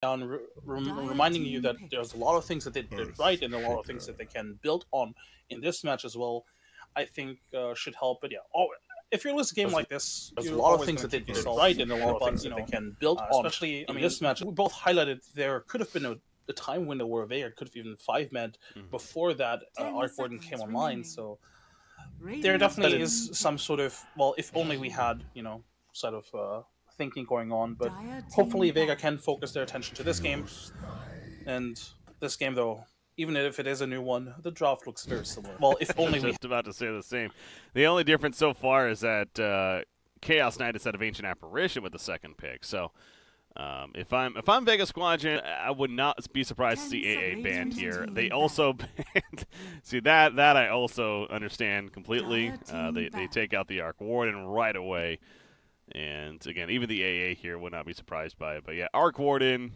down, reminding you that there's a lot of things that they did right and a lot of things that they can build on in this match as well. I think should help. But yeah, if you're losing a game like this, there's a lot of things that they did right and a lot of things that they can build on. Especially, I mean, this match, we both highlighted there could have been a time window where Vega could have even 5-med before that Arc Warden came online. So there definitely is some sort of, well, if only we had, sort of thinking going on. But hopefully Vega can focus their attention to this game. And this game, though, even if it is a new one, the draft looks very similar. Well, if only we... Just about to say the same. The only difference so far is that Chaos Knight instead of Ancient Apparition with the second pick. So if I'm Vega Squadron, I would not be surprised to see AA banned here. They also banned... See, that I also understand completely. They take out the Arc Warden right away. And, again, even the AA here would not be surprised by it. But, yeah, Arc Warden,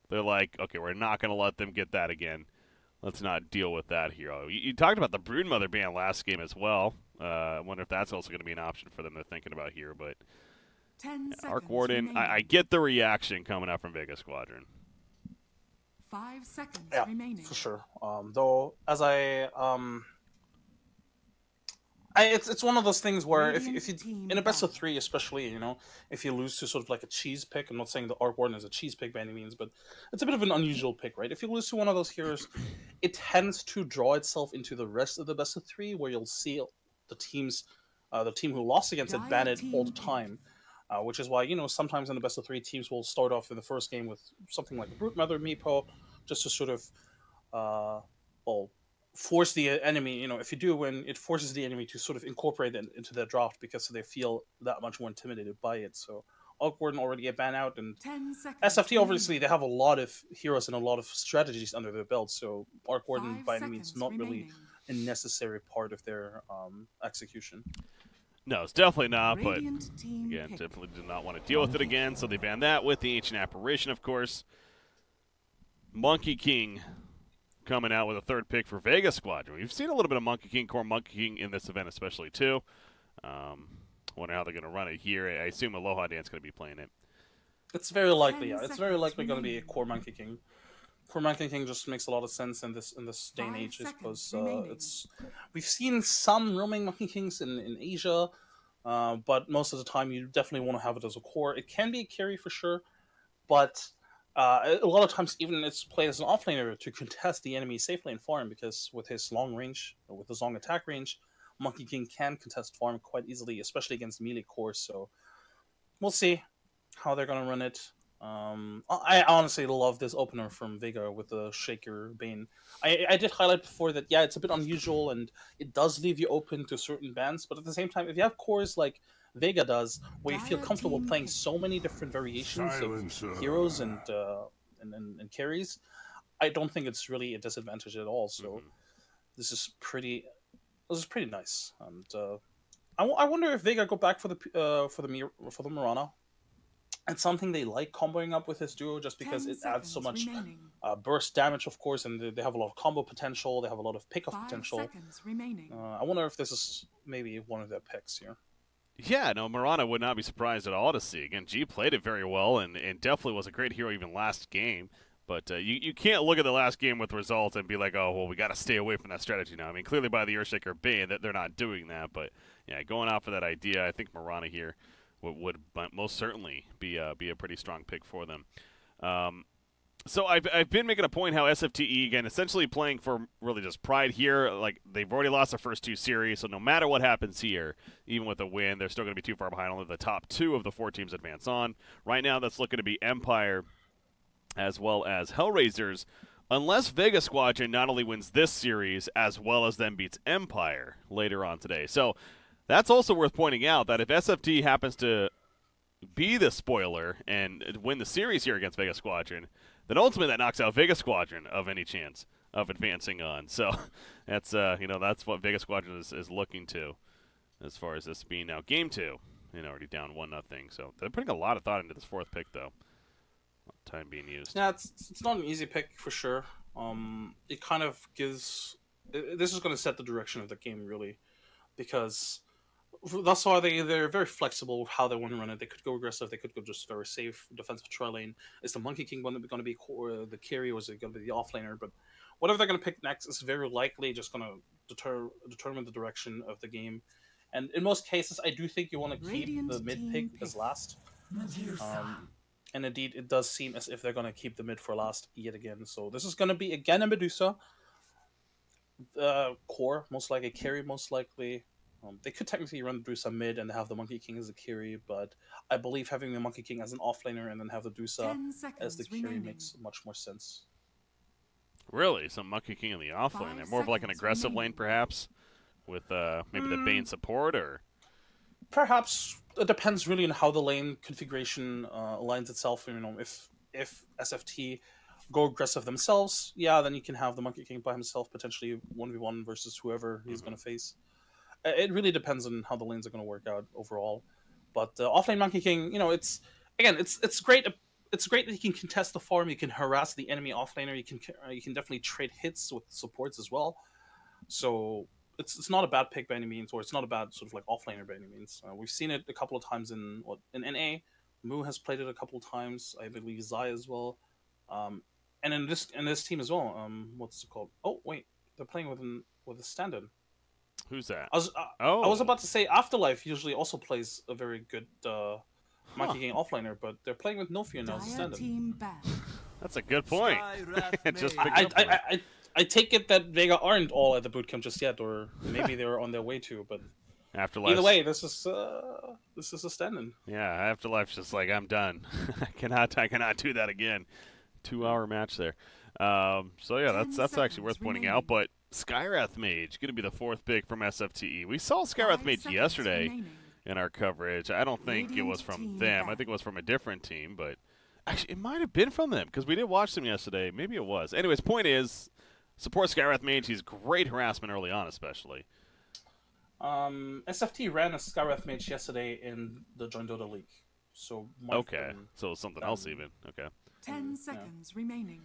they're like, okay, we're not going to let them get that again. Let's not deal with that hero. You talked about the Broodmother ban last game as well. I wonder if that's also going to be an option for them they're thinking about here. But yeah, Arc Warden, I get the reaction coming out from Vega Squadron. 5 seconds yeah, remaining. For sure. Though, as it's one of those things where if you in a best of 3 especially, if you lose to sort of like a cheese pick, I'm not saying the Arc Warden is a cheese pick by any means, but it's a bit of an unusual pick, right? If you lose to one of those heroes, it tends to draw itself into the rest of the best of 3, where you'll see the team who lost against it ban it all the time, which is why sometimes in the best of 3 teams will start off in the first game with something like a Broodmother Meepo, just to sort of force the enemy, if you do win, it forces the enemy to sort of incorporate it into their draft because they feel that much more intimidated by it. So Arc Warden already get banned out, and SFT obviously they have a lot of heroes and a lot of strategies under their belt, so Arc Warden by any means not really a necessary part of their execution. No, it's definitely not, but again, definitely did not want to deal with it again, so they banned that with the Ancient Apparition, of course. Monkey King coming out with a third pick for Vega Squadron. We've seen a little bit of Monkey King, Core Monkey King in this event especially too. Wonder how they're going to run it here. I assume Aloha Dan's going to be playing it. It's very likely, yeah. It's very likely going to be a Core Monkey King. Core Monkey King just makes a lot of sense in this day and age, because we've seen some roaming Monkey Kings in Asia, but most of the time you definitely want to have it as a core. It can be a carry for sure, but a lot of times even it's played as an offlaner to contest the enemy safely in farm, because with his long range, or with his long attack range, Monkey King can contest farm quite easily, especially against melee cores. So we'll see how they're going to run it. I honestly love this opener from Vega with the Shaker Bane. I did highlight before that, yeah, it's a bit unusual and it does leave you open to certain bans, but at the same time, if you have cores like Vega does, where you feel comfortable playing so many different variations of heroes and carries, I don't think it's really a disadvantage at all. So this is pretty nice. And I wonder if Vega go back for the Mirana. It's something they like comboing up with his duo, just because it adds so much burst damage, of course, and they have a lot of combo potential. They have a lot of pick-off potential. I wonder if this is maybe one of their picks here. Yeah, no, Mirana would not be surprised at all to see. Again, G played it very well and definitely was a great hero even last game. But you can't look at the last game with results and be like, oh, well, we got to stay away from that strategy now. I mean, clearly by the Earthshaker Bane, that they're not doing that. But, yeah, going off of that idea, I think Mirana here would most certainly be a pretty strong pick for them. So I've been making a point how SFTe, again, essentially playing for really just pride here. Like, they've already lost their first 2 series, so no matter what happens here, even with a win, they're still going to be too far behind. Only the top 2 of the 4 teams advance on. Right now, that's looking to be Empire as well as Hellraisers, unless Vega Squadron not only wins this series, as well as then beats Empire later on today. So that's also worth pointing out, that if SFT happens to be the spoiler and win the series here against Vega Squadron, then ultimately that knocks out Vega Squadron of any chance of advancing on. So that's that's what Vega Squadron is looking to, as far as this being now game 2, already down 1-0. So they're putting a lot of thought into this 4th pick, though. Time being used. Yeah, it's not an easy pick for sure. It kind of gives. This is going to set the direction of the game, really, because That's why they're very flexible with how they want to run it. They could go aggressive. They could go just very safe defensive tri lane. Is the Monkey King going to be the carry, or is it going to be the offlaner? But whatever they're going to pick next is very likely just going to determine the direction of the game. And in most cases, I do think you want to keep the mid pick as last. And indeed, it does seem as if they're going to keep the mid for last yet again. So this is going to be again a Medusa. Core, most likely. Carry, most likely. They could technically run Medusa mid and have the Monkey King as a carry, but I believe having the Monkey King as an offlaner and then have the Medusa as the carry makes much more sense. Really? Some Monkey King in the offlane. They're more of like an aggressive lane, perhaps, with maybe the Bane support, or perhaps it depends really on how the lane configuration aligns itself. You know, if SFT go aggressive themselves, yeah, then you can have the Monkey King by himself, potentially 1v1 versus whoever he's going to face. It really depends on how the lanes are going to work out overall. But offlane Monkey King, you know, it's great. It's great that you can contest the farm. You can harass the enemy offlaner. You can definitely trade hits with supports as well. So it's not a bad pick by any means, or it's not a bad sort of like offlaner by any means. We've seen it a couple of times in NA. Moo has played it a couple of times. I believe Zai as well. And in this team as well. What's it called? Oh wait, they're playing with a stand-in. Who's that? I was about to say Afterlife usually also plays a very good Monkey King offlaner, but they're playing with No Fear now as a stand-in. That's a good point. Just I take it that Vega aren't all at the bootcamp just yet, or maybe they're on their way to. But Afterlife. Either way, this is a stand-in. Yeah, Afterlife's just like, I'm done. I cannot do that again. 2-hour match there. So yeah, that's actually worth pointing out. But Skywrath Mage going to be the 4th pick from SFTe. We saw Skywrath Mage yesterday in our coverage. I don't think it was from them. I think it was from a different team, but actually it might have been from them because we did watch them yesterday. Maybe it was. Anyways, point is, support Skywrath Mage. He's great harassment early on, especially. SFT ran a Skywrath Mage yesterday in the Join Dota League. So okay, so something else even. Okay. 10 seconds remaining.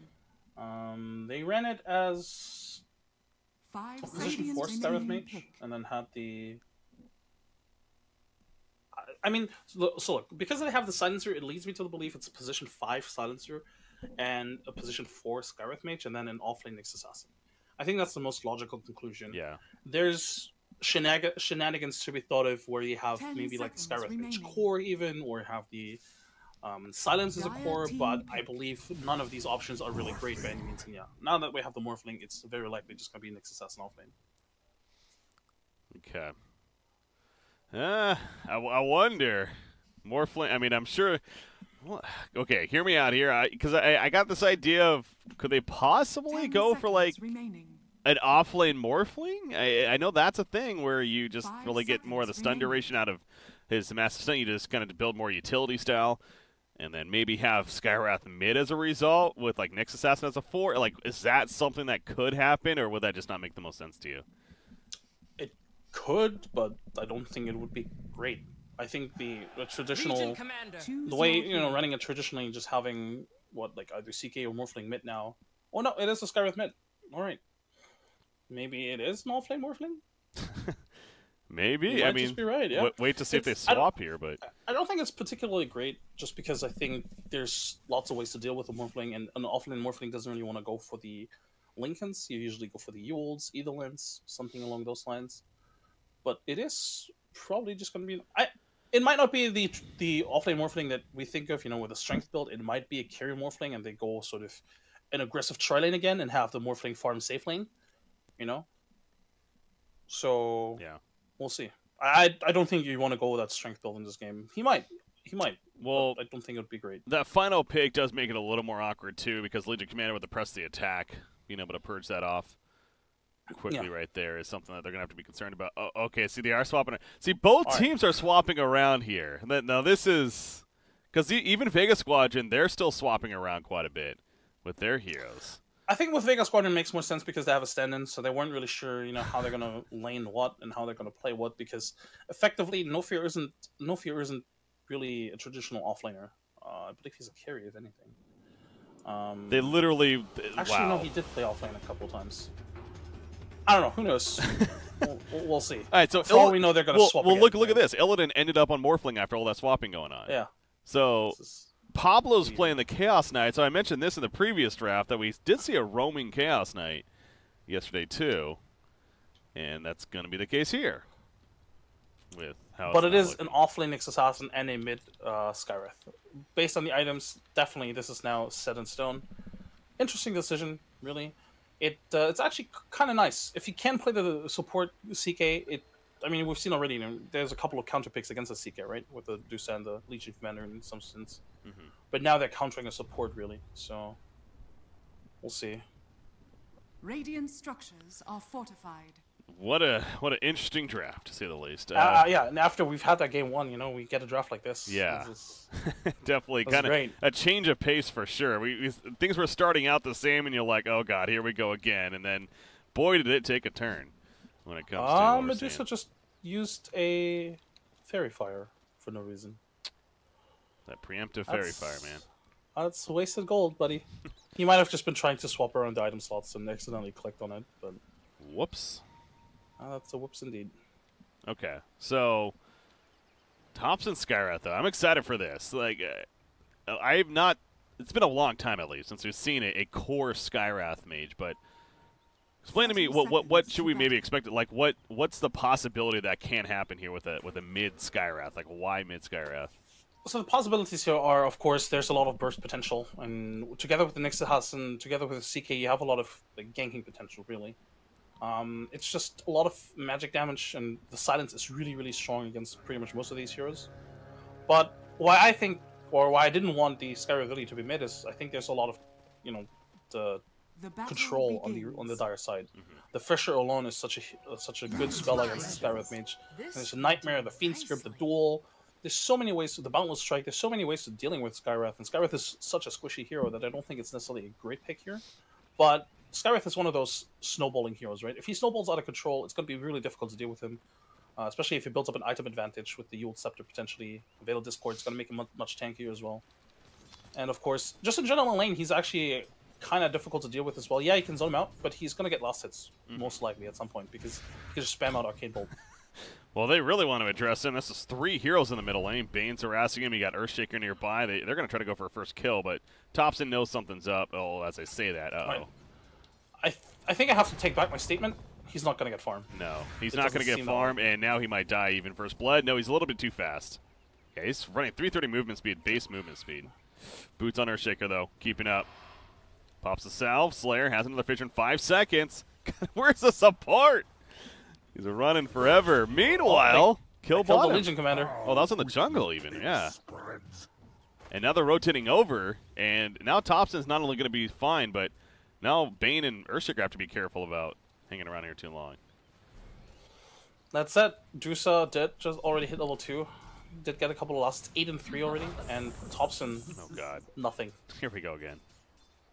They ran it as 5 position 4 Skywrath Mage, and then had the. I mean, so look, because they have the silencer, it leads me to the belief it's position 5 silencer, and a position 4 Skywrath Mage, and then an offlane Nyx Assassin. I think that's the most logical conclusion. Yeah. There's shenanigans to be thought of where you have maybe like the Skywrath Mage core even, or have the silence as a core, but I believe none of these options are really great by any means. And yeah, now that we have the Morphling, it's very likely just going to be Nyx Assassin offlane. Okay. I wonder. Morphling, I mean, I'm sure. Well, okay, hear me out here. Because I got this idea of, could they possibly go for like an offlane Morphling? I know that's a thing where you just really get more of the stun duration out of his massive stun. You just kind of build more utility style. And then maybe have Skywrath mid as a result with like Nyx Assassin as a 4. Like, is that something that could happen, or would that just not make the most sense to you? It could, but I don't think it would be great. I think the traditional, the way running it traditionally, just having like either CK or Morphling mid now. Oh no, it is a Skywrath mid. All right, maybe it is an offlane Morphling. Maybe. I mean, just be right, yeah. Wait to see if they swap here, but I don't think it's particularly great, just because I think there's lots of ways to deal with a Morphling, and an offlane Morphling doesn't really want to go for the Lincolns. You usually go for the Yules, Eidolons, something along those lines. But it is probably just going to be. It might not be the offlane Morphling that we think of, with a strength build. It might be a carry Morphling, and they go sort of an aggressive tri lane again and have the Morphling farm safe lane. So yeah. We'll see. I don't think you want to go with that strength build in this game. He might. Well, I don't think it would be great. That final pick does make it a little more awkward, too, because Legion Commander with the press the attack, being able to purge that off quickly right there is something that they're going to have to be concerned about. Oh, okay, see, they are swapping. See, both teams are swapping around here. Now, this is... Because even Vega Squadron, they're still swapping around quite a bit with their heroes. I think with Vega Squadron it makes more sense because they have a stand-in, so they weren't really sure, how they're gonna lane what and how they're gonna play what. Because effectively, No Fear isn't really a traditional offlaner. I believe he's a carry, if anything. They literally actually no, he did play offlane a couple of times. I don't know. Who knows? we'll see. All right, so for all we know, they're going to swap. Well, again, look at this. Illidan ended up on Morphling after all that swapping going on. Yeah. So Pablo's playing the Chaos Knight. So I mentioned this in the previous draft that we did see a roaming Chaos Knight yesterday too, and that's going to be the case here. With how. But it is an off-lane Nyx Assassin and a mid Skywrath. Based on the items, definitely this is now set in stone. Interesting decision, really. It's actually kind of nice if you can play the support CK. I mean, we've seen already. You know, there's a couple of counter picks against the CK, right, with the Dusa and the Legion Commander in some sense. But now they're countering a support, really. So we'll see. Radiant structures are fortified. What an interesting draft, to say the least. Yeah, and after we've had that game one, you know, we get a draft like this. Yeah, this definitely kind of a change of pace for sure. Things were starting out the same, and you're like, oh god, here we go again. And then, boy, did it take a turn when it comes to Medusa just used a Fairy Fire for no reason. That preemptive Fairy Fire, man. That's wasted gold, buddy. He might have just been trying to swap around the item slots and accidentally clicked on it, but whoops. That's a whoops indeed. Okay, so Thompson Skywrath, though. I'm excited for this. Like, I've not. It's been a long time, at least, since we've seen a core Skywrath mage. But explain to me what should we maybe expect? Like, what's the possibility that can happen here with a mid Skywrath? Like, why mid Skywrath? So the possibilities here are, of course, there's a lot of burst potential, and together with the Nyx Assassin, together with the CK, you have a lot of ganking potential, really. It's just a lot of magic damage, and the silence is really, really strong against pretty much most of these heroes. But why I think, or why I didn't want the Skywrath really to be mid is I think there's a lot of, you know, the control on the dire side. The Fisher alone is such a good spell against the Skywrath mage. And there's a Nightmare, the Fiend Script, the Duel. There's so many ways to the Boundless Strike. There's so many ways to dealing with Skywrath, and Skywrath is such a squishy hero that I don't think it's necessarily a great pick here. But Skywrath is one of those snowballing heroes, right? If he snowballs out of control, it's going to be really difficult to deal with him, especially if he builds up an item advantage with the Ewald Scepter potentially. Veil of Discord is going to make him much tankier as well. And of course, just in general in lane, he's actually kind of difficult to deal with as well. Yeah, he can zone him out, but he's going to get last hits, most likely at some point, because he can just spam out Arcane Bolt. Well, they really want to address him. This is 3 heroes in the middle lane. Bane's harassing him. You got Earthshaker nearby. They're going to try to go for a first kill, but Thompson knows something's up. Oh, as I say that, uh-oh. I think I have to take back my statement. He's not going to get farm. No, he's not going to get farm, and now he might die even first blood. No, he's a little bit too fast. Yeah, he's running 330 movement speed, base movement speed. Boots on Earthshaker, though, keeping up. Pops the salve. Slayer has another Fisher in 5 seconds. Where's the support? He's running forever. Meanwhile, kill bottom. The Legion Commander. Oh, that was in the jungle even, yeah. And now they're rotating over, and now Thompson's not only going to be fine, but now Bane and Earthshaker have to be careful about hanging around here too long. That's it. Dusa did just already hit level 2. Did get a couple of lasts, 8 and 3 already, and Thompson, oh god, nothing. Here we go again.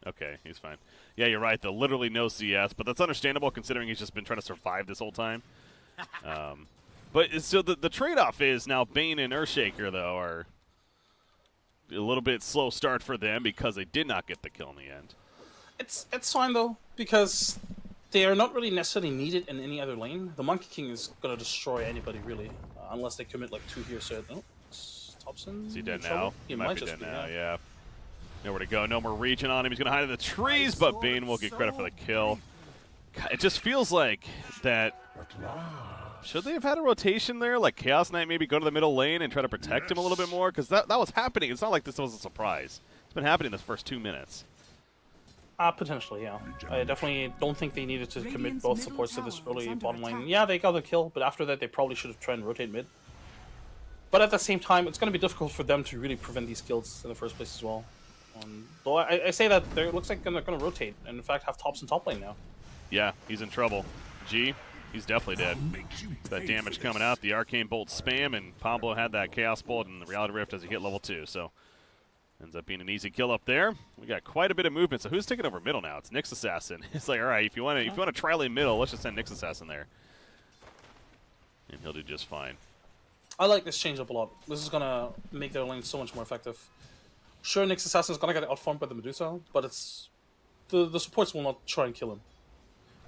Okay, he's fine. Yeah, you're right, though. Literally no CS, but that's understandable considering he's just been trying to survive this whole time. But so the trade-off is now Bane and Earthshaker, though, are a little bit slow start for them because they did not get the kill in the end. It's fine, though, because they are not really necessarily needed in any other lane. The Monkey King is going to destroy anybody, really, unless they commit like 2 here. So, oh, Thompson. Is he dead now? He might be dead now, yeah. Nowhere to go, no more region on him. He's going to hide in the trees, but Bane will get credit for the kill. God, it just feels like that. Should they have had a rotation there? Like Chaos Knight maybe go to the middle lane and try to protect him a little bit more? Because that was happening. It's not like this was a surprise. It's been happening the first 2 minutes. Potentially, yeah. I definitely don't think they needed to commit both supports to this early bottom lane. Yeah, they got the kill, but after that they probably should have tried and rotate mid. But at the same time, it's going to be difficult for them to really prevent these kills in the first place as well. Though I say that it looks like they're going to rotate, and in fact have Thompson top lane now. Yeah, he's in trouble. G, he's definitely dead. That damage coming out, the Arcane Bolt spam, and Pablo had that Chaos Bolt and the Reality Rift as he hit level 2, so ends up being an easy kill up there. We got quite a bit of movement, so who's taking over middle now? It's Nyx Assassin. It's like, all right, if you want to tri-lane middle, let's just send Nyx Assassin there. And he'll do just fine. I like this change up a lot. This is going to make their lane so much more effective. Sure, Nyx Assassin is going to get outfarmed by the Medusa, but it's the supports will not try and kill him.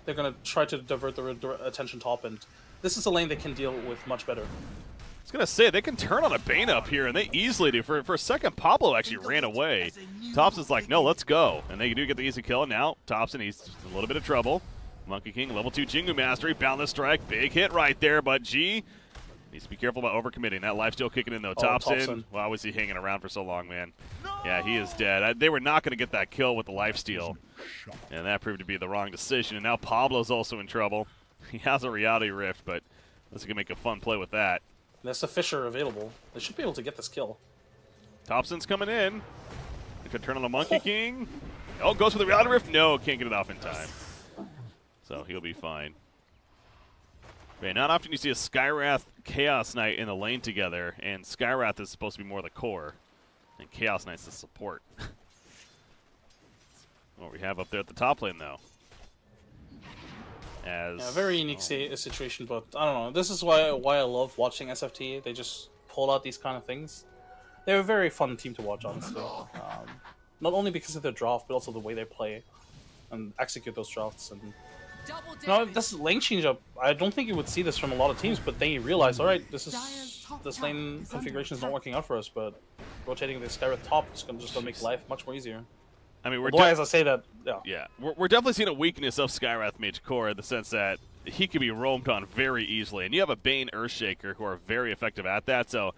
they're gonna try to divert the attention top, and this is a lane they can deal with much better. I was gonna say they can turn on a Bane up here, and they easily do. For a second, Pablo actually ran away. Thompson's like, no, let's go, and they do get the easy kill. And now Thompson, he's in a little bit of trouble. Monkey King, level 2 Jingu Mastery, boundless strike, big hit right there, but G needs to be careful about overcommitting. That life still kicking in though. Thompson, why was he hanging around for so long, man? Yeah, he is dead. They were not going to get that kill with the lifesteal, and that proved to be the wrong decision. And now Pablo's also in trouble. He has a reality rift, but this is going to make a fun play with that. There's a Fisher available. They should be able to get this kill. Thompson's coming in. They could turn on the Monkey King. Oh, goes for the reality rift. No, can't get it off in time. So he'll be fine. Man, not often you see a Skywrath Chaos Knight in the lane together, and Skywrath is supposed to be more the core, and Chaos Knight's the support. What we have up there at the top lane, though. As yeah, very unique situation, but I don't know. This is why I love watching SFT. They just pull out these kind of things. They're a very fun team to watch, honestly. Not only because of their draft, but also the way they play and execute those drafts. And no, this lane change up. I don't think you would see this from a lot of teams, but they realize, all right, this lane configuration is not working out for us. But rotating the Skywrath top is just gonna make life much more easier. I mean, as I say that, yeah, we're definitely seeing a weakness of Skywrath Mage Core in the sense that he can be roamed on very easily, and you have a Bane Earthshaker who are very effective at that. So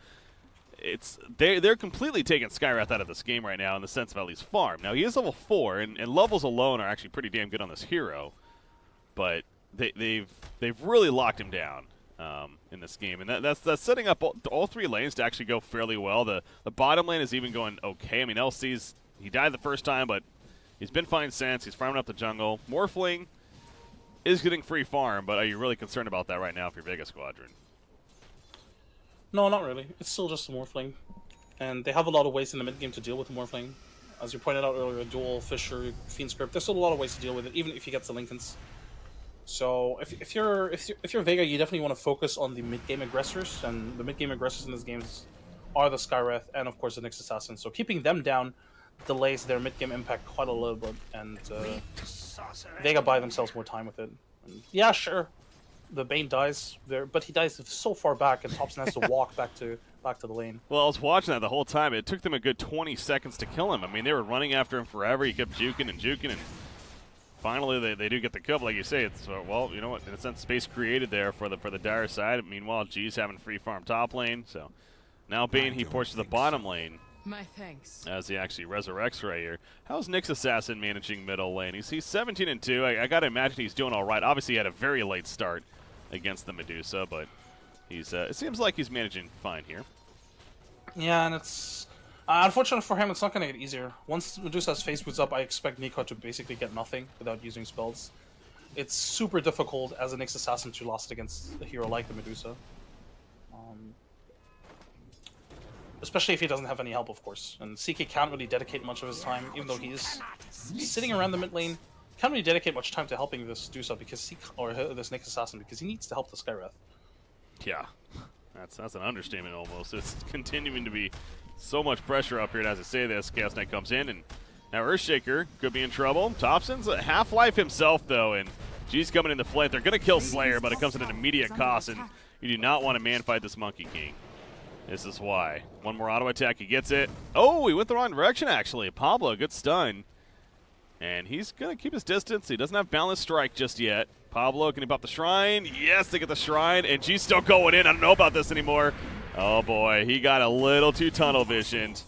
they're completely taking Skywrath out of this game right now in the sense of at least farm. Now he is level 4, and levels alone are actually pretty damn good on this hero, but they've really locked him down in this game, and that's setting up all 3 lanes to actually go fairly well. The bottom lane is even going okay. I mean, LC's. He died the first time, but he's been fine since. He's farming up the jungle. Morphling is getting free farm, but are you really concerned about that right now if you're Vega Squadron? No, not really. It's still just a Morphling. And they have a lot of ways in the mid-game to deal with the Morphling. As you pointed out earlier, Duel, Fisher, Fiend Script, there's still a lot of ways to deal with it, even if he gets the Lincolns. So if you're Vega, you definitely want to focus on the mid-game aggressors, and the mid-game aggressors in this game are the Skywrath and, of course, the Nyx Assassin. So keeping them down delays their mid-game impact quite a little bit, and Vega buy themselves more time with it. And yeah, sure, the Bane dies there, but he dies so far back, and Thompson has to walk back to the lane. Well, I was watching that the whole time. It took them a good 20 seconds to kill him. I mean, they were running after him forever. He kept juking, and finally they do get the kill. But like you say, it's well, you know what? In a sense, space created there for the dire side. Meanwhile, G's having free farm top lane. So now Bane he ports to the bottom lane. My thanks. As he actually resurrects right here. How's Nyx Assassin managing middle lane? He's 17-2. I gotta imagine he's doing all right. Obviously, he had a very late start against the Medusa, but he's it seems like he's managing fine here. Yeah, and it's unfortunate for him. It's not gonna get easier. Once Medusa's face boots up, I expect Nico to basically get nothing without using spells. It's super difficult as a Nyx Assassin to last against a hero like the Medusa. Especially if he doesn't have any help, of course. And CK can't really dedicate much of his time, even though he's sitting around the mid lane. Can't really dedicate much time to helping this Dusa because this Nyx Assassin because he needs to help the Skywrath. Yeah, that's an understatement almost. It's continuing to be so much pressure up here. And as I say this, Chaos Knight comes in, and now Earthshaker could be in trouble. Thompson's a Half-Life himself, though, and G's coming in the flank. They're going to kill Slayer, but it comes at an immediate cost, and you do not want to man-fight this Monkey King. This is why. One more auto attack, he gets it. Oh, he went the wrong direction, actually. Pablo, good stun. And he's going to keep his distance. He doesn't have Boundless Strike just yet. Pablo, can he pop the Shrine? Yes, they get the Shrine, and G's still going in. I don't know about this anymore. Oh, boy, he got a little too tunnel visioned,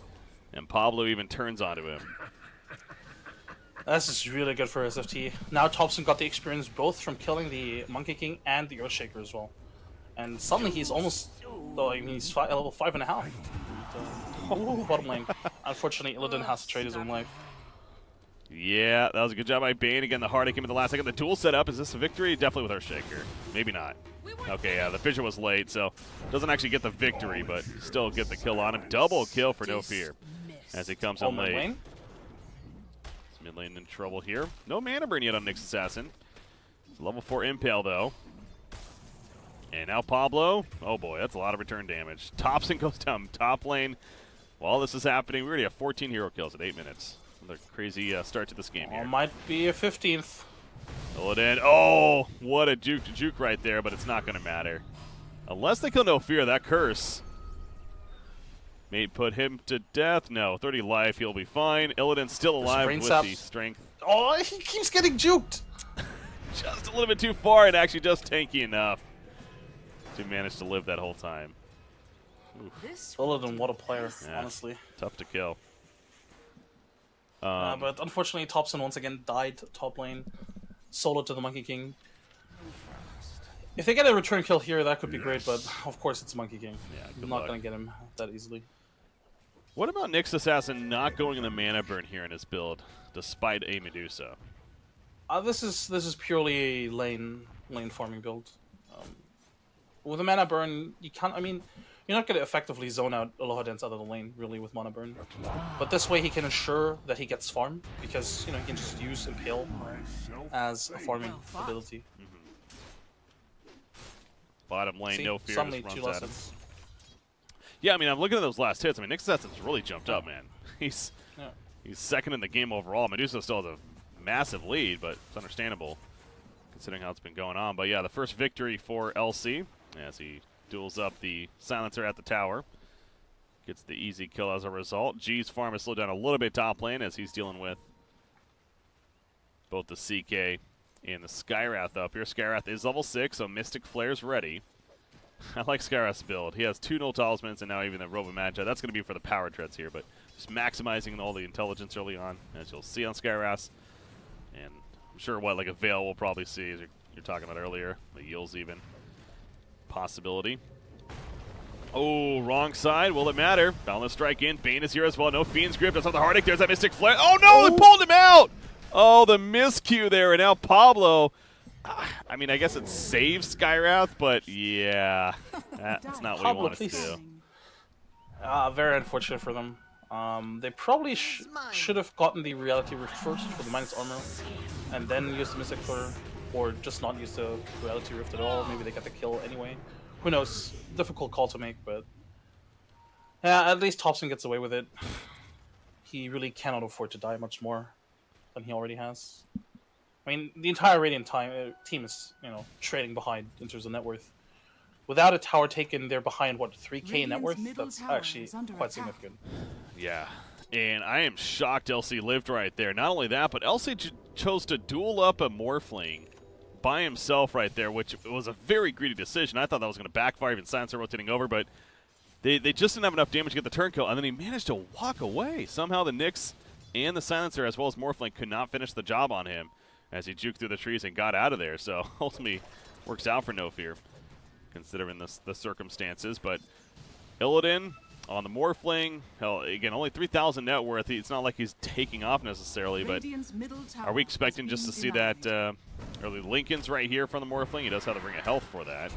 and Pablo even turns onto him. This is really good for SFT. Now Thompson got the experience both from killing the Monkey King and the Earthshaker as well. And suddenly he's almost, I mean, he's level 5.5. Bottom lane. Unfortunately, Illidan has to trade his own life. Yeah, that was a good job by Bane. Again, the heartache came in the last second. The duel set up. Is this a victory? Definitely with Earthshaker. Maybe not. Okay, yeah, the fissure was late, so doesn't actually get the victory, but still get the kill on him. Double kill for No Fear as he comes in late. Mid lane in trouble here. No mana burn yet on Nyx Assassin. Level 4 Impale, though. And now Pablo. Oh, boy, that's a lot of return damage. Thompson goes down top lane. While this is happening, we already have 14 hero kills at 8 minutes. Another crazy start to this game here. Might be a 15th. Illidan, oh, what a juke to juke right there, but it's not going to matter. Unless they kill No Fear, that curse may put him to death. No, 30 life, he'll be fine. Illidan's still alive with the strength. Oh, he keeps getting juked. Just a little bit too far and actually just tanky enough to manage to live that whole time. Illidan, what a player, honestly. Tough to kill. But unfortunately, Thompson once again died top lane, solo to the Monkey King. If they get a return kill here, that could be great, but of course it's Monkey King. Yeah, I'm not going to get him that easily. What about Nyx Assassin not going in the mana burn here in his build, despite a Medusa? This is purely a lane farming build. With a mana burn, you can't. I mean, you're not going to effectively zone out Aloha Dance out of the lane really with mana burn. But this way, he can ensure that he gets farm because he can just use Impale as a farming ability. Bottom lane, See, No Fear suddenly just 2 runs at him. lessons. Yeah, I mean, I'm looking at those last hits. I mean, Nyx Assassin's really jumped up, man. He's Yeah. second in the game overall. Medusa still has a massive lead, but it's understandable considering how it's been going on. But yeah, the first victory for LC as he duels up the Silencer at the tower. Gets the easy kill as a result. G's farm is slowed down a little bit top lane as he's dealing with both the CK and the Skywrath up here. Skywrath is level 6, so Mystic Flare's ready. I like Skywrath's build. He has 2 null talismans and now even the Robe of Magi. That's going to be for the power treads here, but just maximizing all the intelligence early on, as you'll see on Skywrath. And I'm sure like a Veil we'll probably see, as you're talking about earlier. The Yields even. Possibility. Oh, wrong side. Will it matter? Boundless Strike in. Bane is here as well. No Fiend's Grip. That's not the Heartache. There's that Mystic Flare. Oh, no! It pulled him out! Oh, the miscue there. And now Pablo. I mean, I guess it saves Skywrath, but yeah. That's not what he wanted to do. Very unfortunate for them. They probably should have gotten the Reality Rift first for the minus armor, and then used the Mystic Flare, or just not use the Reality Rift at all. Maybe they get the kill anyway. Who knows? Difficult call to make, but yeah, at least Thompson gets away with it. He really cannot afford to die much more than he already has. I mean, the entire Radiant team is, trading behind in terms of net worth. Without a tower taken, they're behind, what, 3k net worth? That's actually quite significant. Yeah, and I am shocked LC lived right there. Not only that, but LC chose to duel up a Morphling by himself right there, which was a very greedy decision. I thought that was going to backfire, even Silencer rotating over, but they just didn't have enough damage to get the turn kill, and then he managed to walk away. Somehow the Nyx and the Silencer, as well as Morphling, could not finish the job on him as he juked through the trees and got out of there. So ultimately works out for No Fear, considering the circumstances. But Illidan on the Morphling, hell, again, only 3,000 net worth. It's not like he's taking off necessarily, but are we expecting just to see that early Lincoln's right here from the Morphling? He does have to bring a health for that.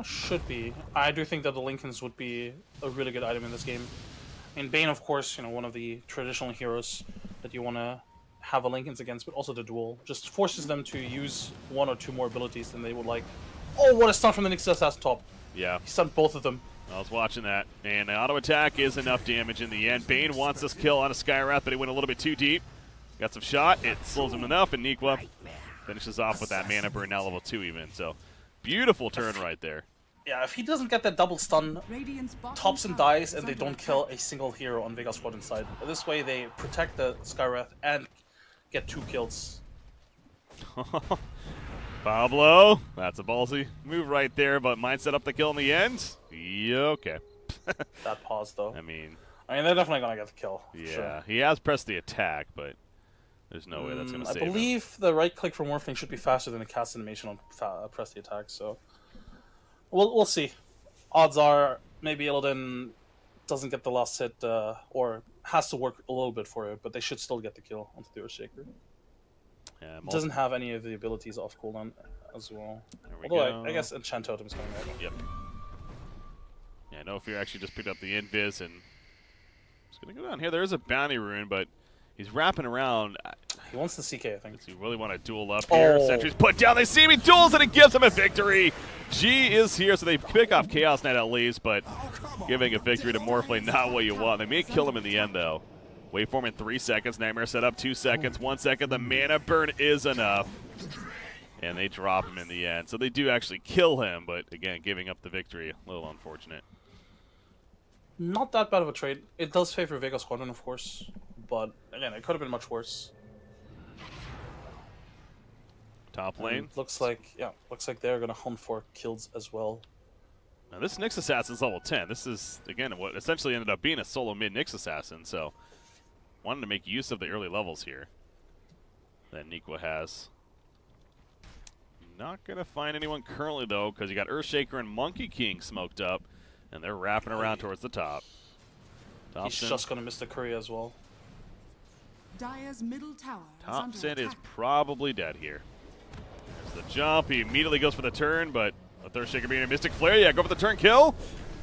Should be. I do think that the Lincolns would be a really good item in this game. And Bane, of course, one of the traditional heroes that you want to have a Lincolns against, but also the duel. Just forces them to use 1 or 2 more abilities than they would like. Oh, what a stun from the Nyx Assassin top. Yeah. He stunned both of them. I was watching that. And the auto attack is enough damage in the end. Bane wants this kill on a Skywrath, but he went a little bit too deep. Got some shot. It slows him enough, and Nikwa finishes off with that mana burn, now level 2 even. So, beautiful turn right there. Yeah, if he doesn't get that double stun, Thompson dies and they don't kill a single hero on Vega Squadron side. This way they protect the Skywrath and get 2 kills. Pablo, that's a ballsy move right there, but might set up the kill in the end. Yeah, okay. That pause, though. I mean, they're definitely going to get the kill. Yeah, sure. He has pressed the attack, but there's no way that's going to save him. I believe the right click for Morphling should be faster than the cast animation on press the attack, so we'll see. Odds are maybe Illidan doesn't get the last hit, or has to work a little bit for it, but they should still get the kill onto the Earthshaker. Yeah, it doesn't have any of the abilities off cooldown as well. Although I guess Enchant Totem is coming out. Yep. Yeah, No Fear actually just picked up the Invis, and he's going to go down here. There is a bounty rune, but he's wrapping around. He wants the CK, I think. Does he really want to duel up here? Sentry's put down. They see me. Duels, and it gives him a victory. G is here, so they pick off Chaos Knight at least, but giving a victory to Morphling, not what you want. They may kill him in the end, though. Waveform in 3 seconds. Nightmare set up 2 seconds. 1 second. The mana burn is enough. And they drop him in the end. So they do actually kill him, but again, giving up the victory. A little unfortunate. Not that bad of a trade. It does favor Vega Squadron, of course. But again, it could have been much worse. Top lane. And looks like they're gonna hunt for kills as well. Now this Nyx Assassin's level 10. This is, again, what essentially ended up being a solo mid Nyx Assassin, so wanted to make use of the early levels here that Nikwa has. Not going to find anyone currently, though, because you got Earthshaker and Monkey King smoked up, and they're wrapping around towards the top. He's just going to miss the curry as well. Dire's middle tower Thompson is probably dead here. There's the jump. He immediately goes for the turn, but with Earthshaker being a Mystic Flare, yeah, go for the turn kill.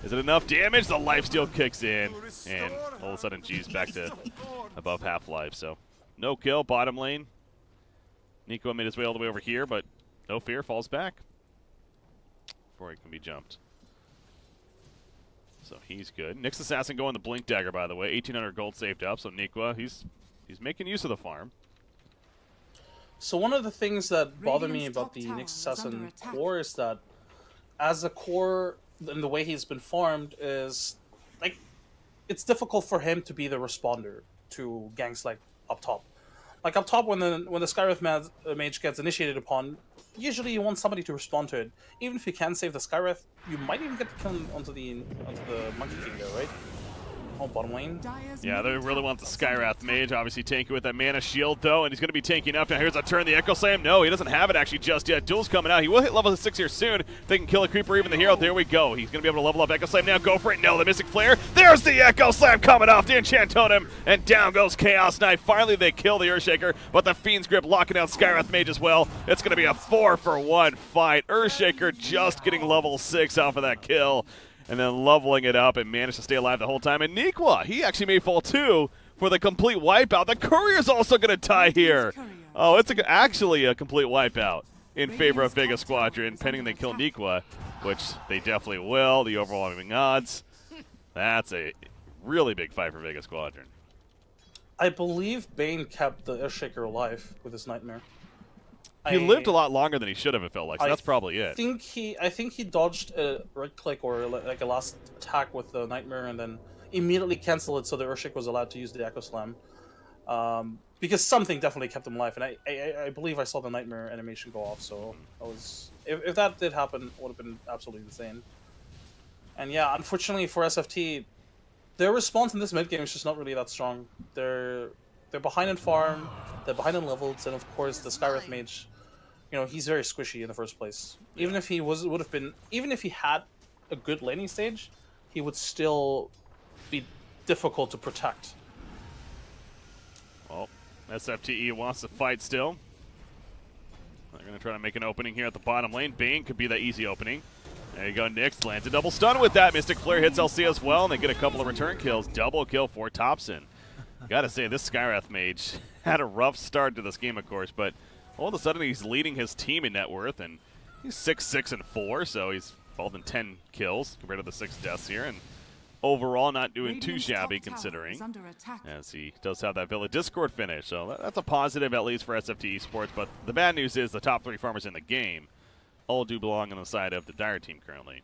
Is it enough damage? The lifesteal kicks in, and all of a sudden G's back to above half-life. So no kill, bottom lane. Nico made his way all the way over here, but no fear, falls back before he can be jumped. So he's good. Nyx Assassin going the Blink Dagger, by the way. 1,800 gold saved up, so Nikwa, he's making use of the farm. So one of the things that bother me about the Nyx Assassin core is that as a core, and the way he's been farmed is, like, it's difficult for him to be the responder to ganks like up top. Like up top, when the Skywrath mage gets initiated upon, usually you want somebody to respond to it. Even if you can save the Skywrath, you might even get the kill onto the Monkey King there, right? Oh, bottom lane. Yeah, they really want the Skywrath mage. Obviously tanking with that mana shield, though, and he's going to be tanking up. Now here's a turn, the Echo Slam. No, he doesn't have it actually just yet. Duel's coming out. He will hit level 6 here soon. If they can kill a creeper, even the hero. There we go. He's going to be able to level up Echo Slam now. Go for it. No, the Mystic Flare. There's the Echo Slam coming off the Enchant Totem, and down goes Chaos Knight. Finally, they kill the Earthshaker, but the Fiend's Grip locking down Skywrath mage as well. It's going to be a 4-for-1 fight. Earthshaker just getting level 6 off of that kill, and then leveling it up and managed to stay alive the whole time. And Nikwa, he actually may fall too for the complete wipeout. The Courier's also going to die here. Oh, it's actually a complete wipeout in favor of Vega Squadron, pending they kill Nikwa, which they definitely will. The overwhelming odds. That's a really big fight for Vega Squadron. I believe Bane kept the Earthshaker alive with his Nightmare. He lived a lot longer than he should have, it felt like, so that's probably it. I think he dodged a right click or like a last attack with the Nightmare and then immediately canceled it so the Earthshaker was allowed to use the Echo Slam. Because something definitely kept him alive, and I believe I saw the Nightmare animation go off, so I was... If that did happen, it would have been absolutely insane. And yeah, unfortunately for SFT, their response in this mid game is just not really that strong. They're behind in farm, they're behind in levels, and of course the Skywrath mage, you know, he's very squishy in the first place. Even if he even if he had a good laning stage, he would still be difficult to protect. Well, SFTe wants to fight still. They're going to try to make an opening here at the bottom lane. Bane could be that easy opening. There you go, Nyx lands a double stun with that. Mystic Flare hits LC as well, and they get a couple of return kills. Double kill for Thompson. Gotta say, this Skywrath mage had a rough start to this game, of course, but all of a sudden he's leading his team in net worth, and he's 6-6-4, so he's involved in 10 kills compared to the 6 deaths here, and overall not doing too shabby considering, as he does have that Villa Discord finish, so that's a positive at least for SFTe Esports. But the bad news is the top 3 farmers in the game all do belong on the side of the Dire team currently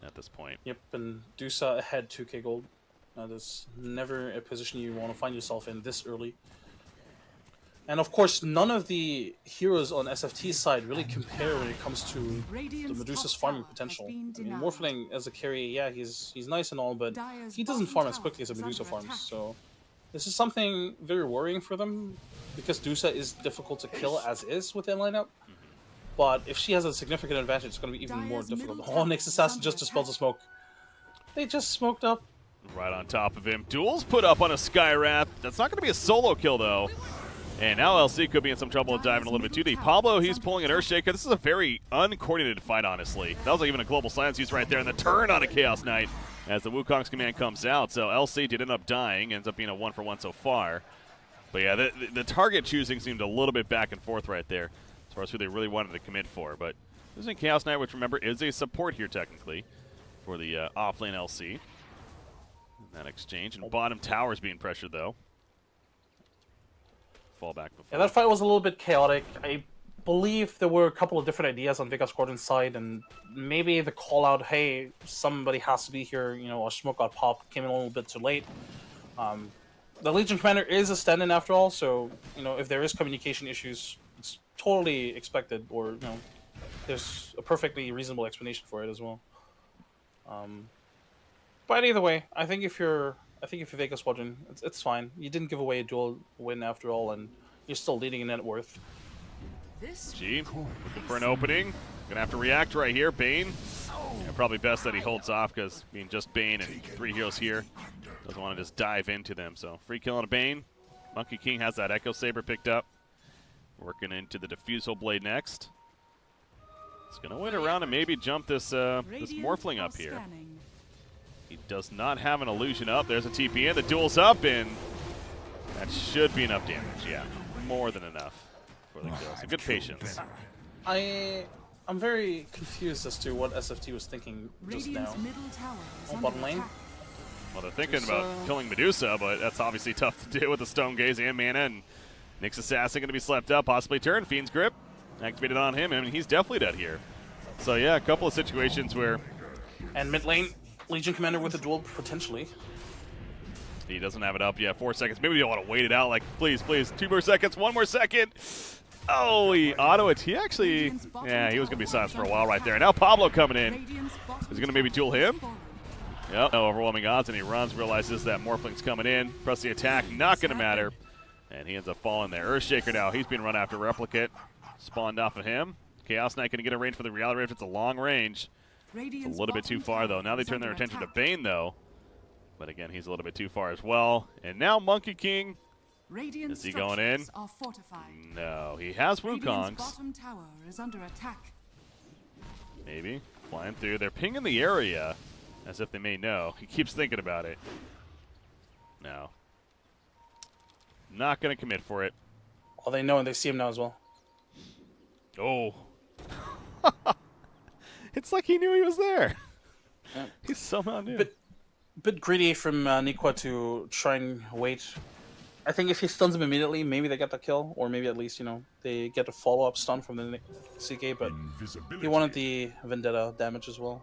at this point. Yep, and Dusa ahead 2k gold. That's never a position you want to find yourself in this early. And of course, none of the heroes on SFT's side really compare when it comes to the Medusa's farming potential. I mean, Morphling as a carry, yeah, he's nice and all, but he doesn't farm as quickly as a Medusa farms. So this is something very worrying for them, because Dusa is difficult to kill as is with their lineup. But if she has a significant advantage, it's going to be even more difficult. Oh, Nyx Assassin just dispels the smoke. They just smoked up. Right on top of him. Duel's put up on a Skywrath. That's not going to be a solo kill, though. And now LC could be in some trouble diving a little bit too deep. Pablo, he's pulling an Earthshaker. This is a very uncoordinated fight, honestly. That was like even a global silence use right there, and the turn on a Chaos Knight as the Wukong's command comes out. So LC did end up dying, ends up being a 1-for-1 so far. But yeah, the target choosing seemed a little bit back and forth right there as far as who they really wanted to commit for. But losing Chaos Knight, which remember is a support here technically for the offlane LC. That exchange, and bottom tower's being pressured though. Fall back before. Yeah, that fight was a little bit chaotic. I believe there were a couple of different ideas on Vega Squadron's side, and maybe the call out, hey, somebody has to be here, you know, a smoke got popped, came in a little bit too late. The Legion Commander is a stand-in after all, so, you know, if there is communication issues, it's totally expected, or, you know, there's a perfectly reasonable explanation for it as well. But either way, I think if you're Vega Squadron, it's fine. You didn't give away a dual win after all, and you're still leading in net worth. G, looking for an opening. Gonna have to react right here. Bane. Yeah, probably best that he holds off because being just Bane and 3 heroes here, doesn't want to just dive into them. So free kill on a Bane. Monkey King has that Echo Saber picked up. Working into the Diffusal Blade next. He's gonna wait around and maybe jump this this Morphling up here. He does not have an illusion up. There's a TP in. The duel's up, and that should be enough damage. Yeah, more than enough for the kill. So good patience. I'm very confused as to what SFT was thinking just now. On bottom lane. Well, they're thinking about killing Medusa, but that's obviously tough to do with the Stone Gaze and mana. And Nyx Assassin going to be slept up, possibly turn. Fiend's Grip activated on him. I mean, he's definitely dead here. So yeah, a couple of situations where. And mid lane, Legion Commander with a duel potentially. He doesn't have it up yet. 4 seconds. Maybe you want to wait it out. Like, please, please. 2 more seconds. 1 more second. Oh, he auto-it. He actually, yeah, he was going to be silenced for a while right there. Now Pablo coming in. Is he going to maybe duel him? Yep, no overwhelming odds, and he runs, realizes that Morphling's coming in. Press the attack, not going to matter. And he ends up falling there. Earthshaker now, he's being run after Replicate. Spawned off of him. Chaos Knight going to get a range for the Reality Rift. It's a long range. It's a little bit too far, though. Now they turn their attention to Bane, though. But again, he's a little bit too far as well. And now Monkey King. Is he going in? No, he has Wukongs. Bottom tower is under attack. Maybe. Flying through. They're pinging the area as if they may know. He keeps thinking about it. No. Not going to commit for it. Well, they know and they see him now as well. Oh. It's like he knew he was there. Yeah. He somehow knew. Bit greedy from Nikwa to try and wait. I think if he stuns him immediately, maybe they get the kill, or maybe at least, you know, they get a follow-up stun from the CK, but he wanted the Vendetta damage as well.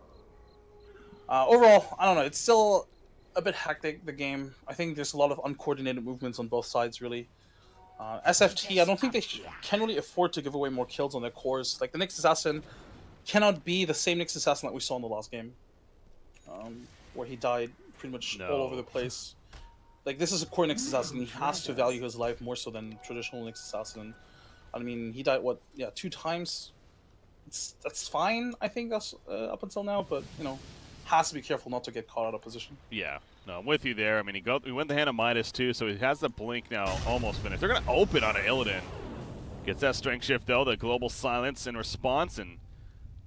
Overall, I don't know, it's still a bit hectic, the game. I think there's a lot of uncoordinated movements on both sides, really. SFT, I don't think they can really afford to give away more kills on their cores. Like, the Nyx Assassin cannot be the same Nyx Assassin that we saw in the last game, where he died pretty much all over the place. Like, this is a core Nyx Assassin. He has to value his life more so than traditional Nyx Assassin. I mean, he died, what, yeah, 2 times? That's fine, I think, that's, up until now, but, you know, has to be careful not to get caught out of position. Yeah, no, I'm with you there. I mean, he went the hand of Midas, too, so he has the blink now almost finished. They're going to open on Illidan. Gets that strength shift, though, the global silence in response, and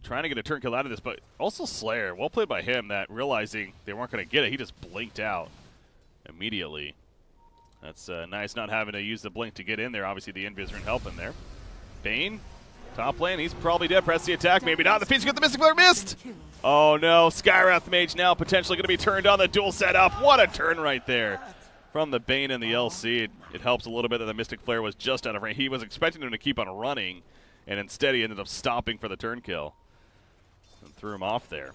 trying to get a turn kill out of this, but also Slayer. Well played by him, that realizing they weren't going to get it, he just blinked out immediately. That's nice not having to use the blink to get in there. Obviously the invis are in helping there. Bane, top lane, he's probably dead. Press the attack, maybe not. The Phoenix got the Mystic Flare, missed! Oh no, Skywrath Mage now potentially going to be turned on. The duel set up. What a turn right there from the Bane and the LC. It helps a little bit that the Mystic Flare was just out of range. He was expecting him to keep on running, and instead he ended up stopping for the turn kill. And threw him off there.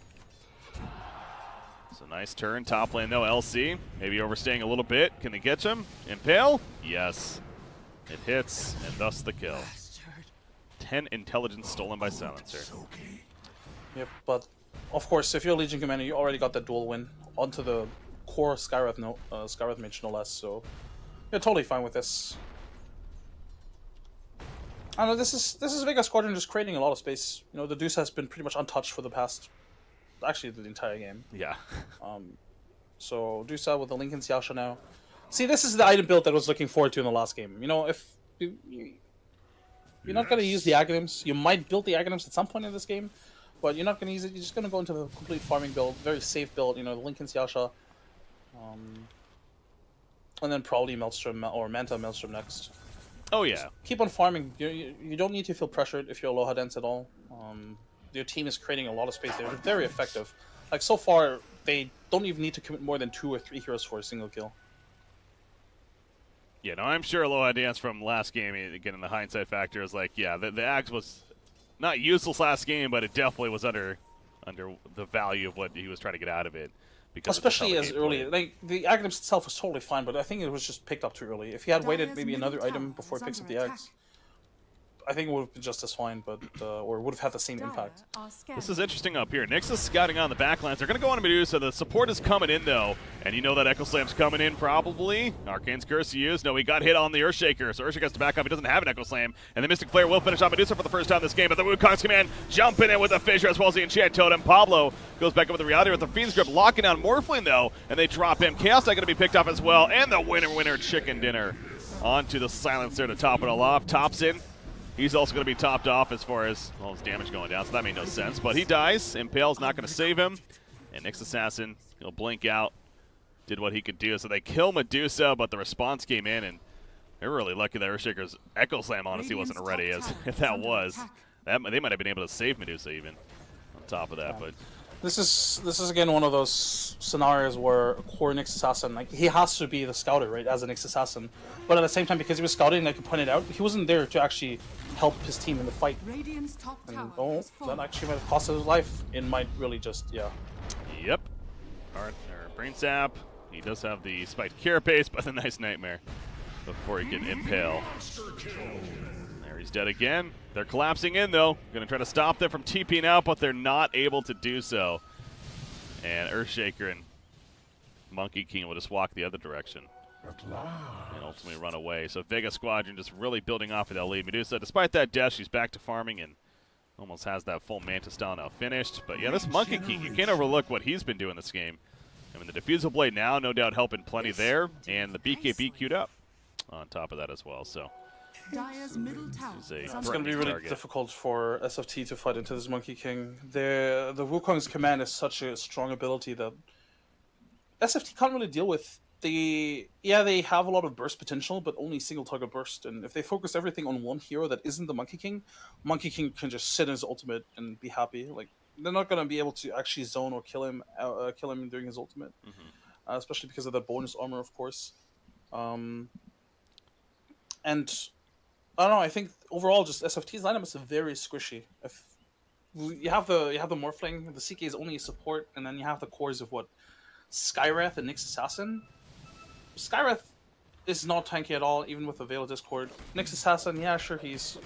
So nice turn, top lane though, LC. Maybe overstaying a little bit. Can they catch him? Impale? Yes. It hits, and thus the kill. 10 intelligence stolen by Silencer. Yep, but of course, if you're a Legion Commander, you already got that dual win onto the core Skywrath Mage, no less, so you're totally fine with this. I don't know, this is Vega Squadron just creating a lot of space. You know, the Deuce has been pretty much untouched for the past, actually the entire game. Yeah. So Deuce with the Lincoln's Yasha now. See, this is the item build that I was looking forward to in the last game. You know, if you're not going to use the Aghanims, you might build the Aghanims at some point in this game, but you're not going to use it. You're just going to go into the complete farming build, very safe build. You know, the Lincoln's Yasha, and then probably Maelstrom or Manta Maelstrom next. Oh yeah. Just keep on farming. You don't need to feel pressured if you're Aloha dense at all. Your team is creating a lot of space. They're very effective. Like so far, they don't even need to commit more than 2 or 3 heroes for a single kill. Yeah, no, I'm sure Aloha Dance from last game, again, in the hindsight factor, is like, yeah, the Axe was not useless last game, but it definitely was under the value of what he was trying to get out of it. Because especially as early, like, the Axe itself was totally fine, but I think it was just picked up too early. If he had waited maybe another item before he picks up the Axe, I think it would have been just as fine, but or would have had the same impact. This is interesting up here. Nyx is scouting on the backlines. They're going to go on Medusa. The support is coming in, though. And you know that Echo Slam's coming in, probably. Arcane's Curse he used. No, he got hit on the Earthshaker, so Earthshaker has to back up. He doesn't have an Echo Slam. And the Mystic Flare will finish on Medusa for the first time this game. But the Wukong's command jumping in with the Fissure as well as the Enchant Totem. Pablo goes back up with the Reality with the Fiend's Grip, locking down Morphling, though. And they drop him. Chaos Knight going to be picked up as well. And the winner chicken dinner onto the Silencer to top it all off. Tops in. He's also going to be topped off as far as all his damage going down, so that made no sense. But he dies. Impale's not going to save him. And Nyx Assassin, he'll blink out. Did what he could do. So they kill Medusa, but the response came in, and they were really lucky that Earthshaker's Echo Slam honestly wasn't ready, as if that was, they might have been able to save Medusa even on top of that. But This is again one of those scenarios where a core Nyx Assassin, like, he has to be the scouter, right, as a Nyx Assassin. But at the same time, because he was scouting, like you pointed out, he wasn't there to actually help his team in the fight. And, that actually might have cost his life. It might really just, yeah. Yep. Brain Sap. He does have the spiked Carapace, but a nice Nightmare before he can impale. There he's dead again. They're collapsing in, though. Going to try to stop them from TPing out, but they're not able to do so. And Earthshaker and Monkey King will just walk the other direction and ultimately run away. So Vega Squadron just really building off of that lead. Medusa, despite that death, she's back to farming and almost has that full Manta style now finished. But yeah, this Monkey King, you can't overlook what he's been doing this game. I mean, the Diffusal Blade now, no doubt helping plenty there, and the BKB queued up on top of that as well. So Dire's middle tower it's going to be really difficult for SFT to fight into this Monkey King. The Wukong's command is such a strong ability that SFT can't really deal with. They have a lot of burst potential, but only single target burst. And if they focus everything on one hero that isn't the Monkey King can just sit in his ultimate and be happy. Like, they're not going to be able to actually zone or kill him during his ultimate, especially because of that bonus armor, of course. And I don't know. I think overall, just SFT's lineup is very squishy. If you have the Morphling, the CK is only a support, and then you have the cores of what, Skywrath and Nyx Assassin. Skywrath is not tanky at all, even with the Veil of Discord. Nyx Assassin, yeah, sure, he's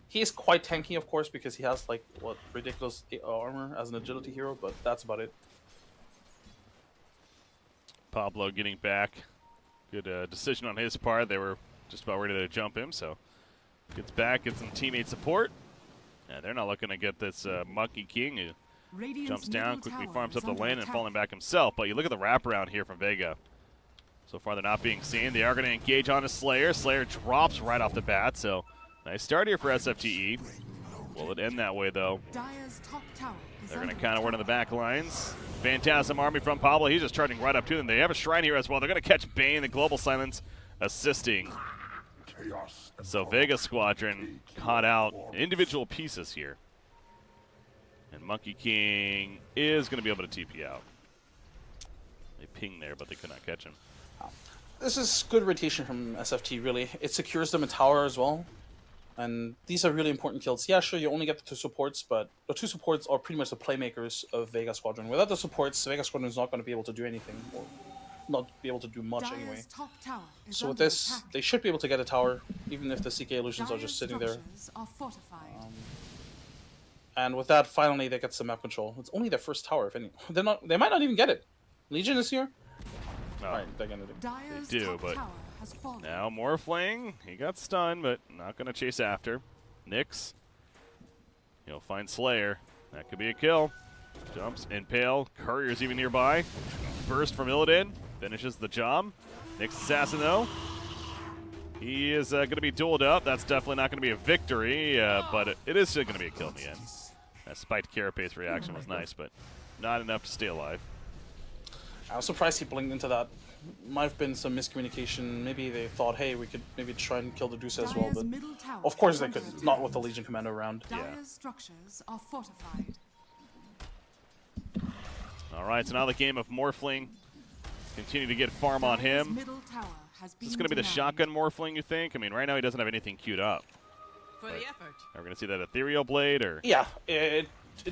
he is quite tanky, of course, because he has like what ridiculous armor as an agility hero, but that's about it. Pablo getting back. Good decision on his part. They were just about ready to jump him, so gets back, gets some teammate support. And they're not looking to get this Monkey King who jumps down, quickly farms up the lane and falling back himself. But you look at the wraparound here from Vega. So far they're not being seen. They are going to engage on a Slayer. Slayer drops right off the bat, so nice start here for SFTe. Will it end that way, though? They're going to kind of run in the back lines. Phantasm Army from Pablo. He's just charging right up to them. They have a Shrine here as well. They're going to catch Bane, the Global Silence, assisting. So Vega Squadron caught out individual pieces here. And Monkey King is going to be able to TP out. They ping there, but they could not catch him. This is good rotation from SFT, really. It secures them a tower as well. And these are really important kills. Yeah, sure, you only get the 2 supports, but the 2 supports are pretty much the playmakers of Vega Squadron. Without the supports, Vega Squadron is not going to be able to do anything, or not be able to do much anyway. So with this, they should be able to get a tower, even if the CK illusions are just sitting there. And with that, finally, they get some map control. It's only their first tower, if any. They might not even get it. Legion is here. Alright, they're gonna do. They do, but now Morphling, he got stunned, but not gonna chase after. Nyx, he'll find Slayer. That could be a kill. Jumps, Impale, Courier's even nearby. Burst from Illidan, finishes the job. Nyx Assassin, though, he is gonna be dueled up. That's definitely not gonna be a victory, but it is still gonna be a kill in the end. That spiked Carapace reaction was nice, but not enough to stay alive. I was surprised he blinked into that. Might have been some miscommunication. Maybe they thought, hey, we could maybe try and kill the Deuce as well, but of course they couldn't. Not with the Legion Commander around. Dire's structures are fortified. All right, so now the game of Morphling. Continue to get farm on him. Is this going to be the shotgun Morphling, you think? I mean, right now he doesn't have anything queued up. For the effort. Are we going to see that Ethereal Blade? Or Yeah, it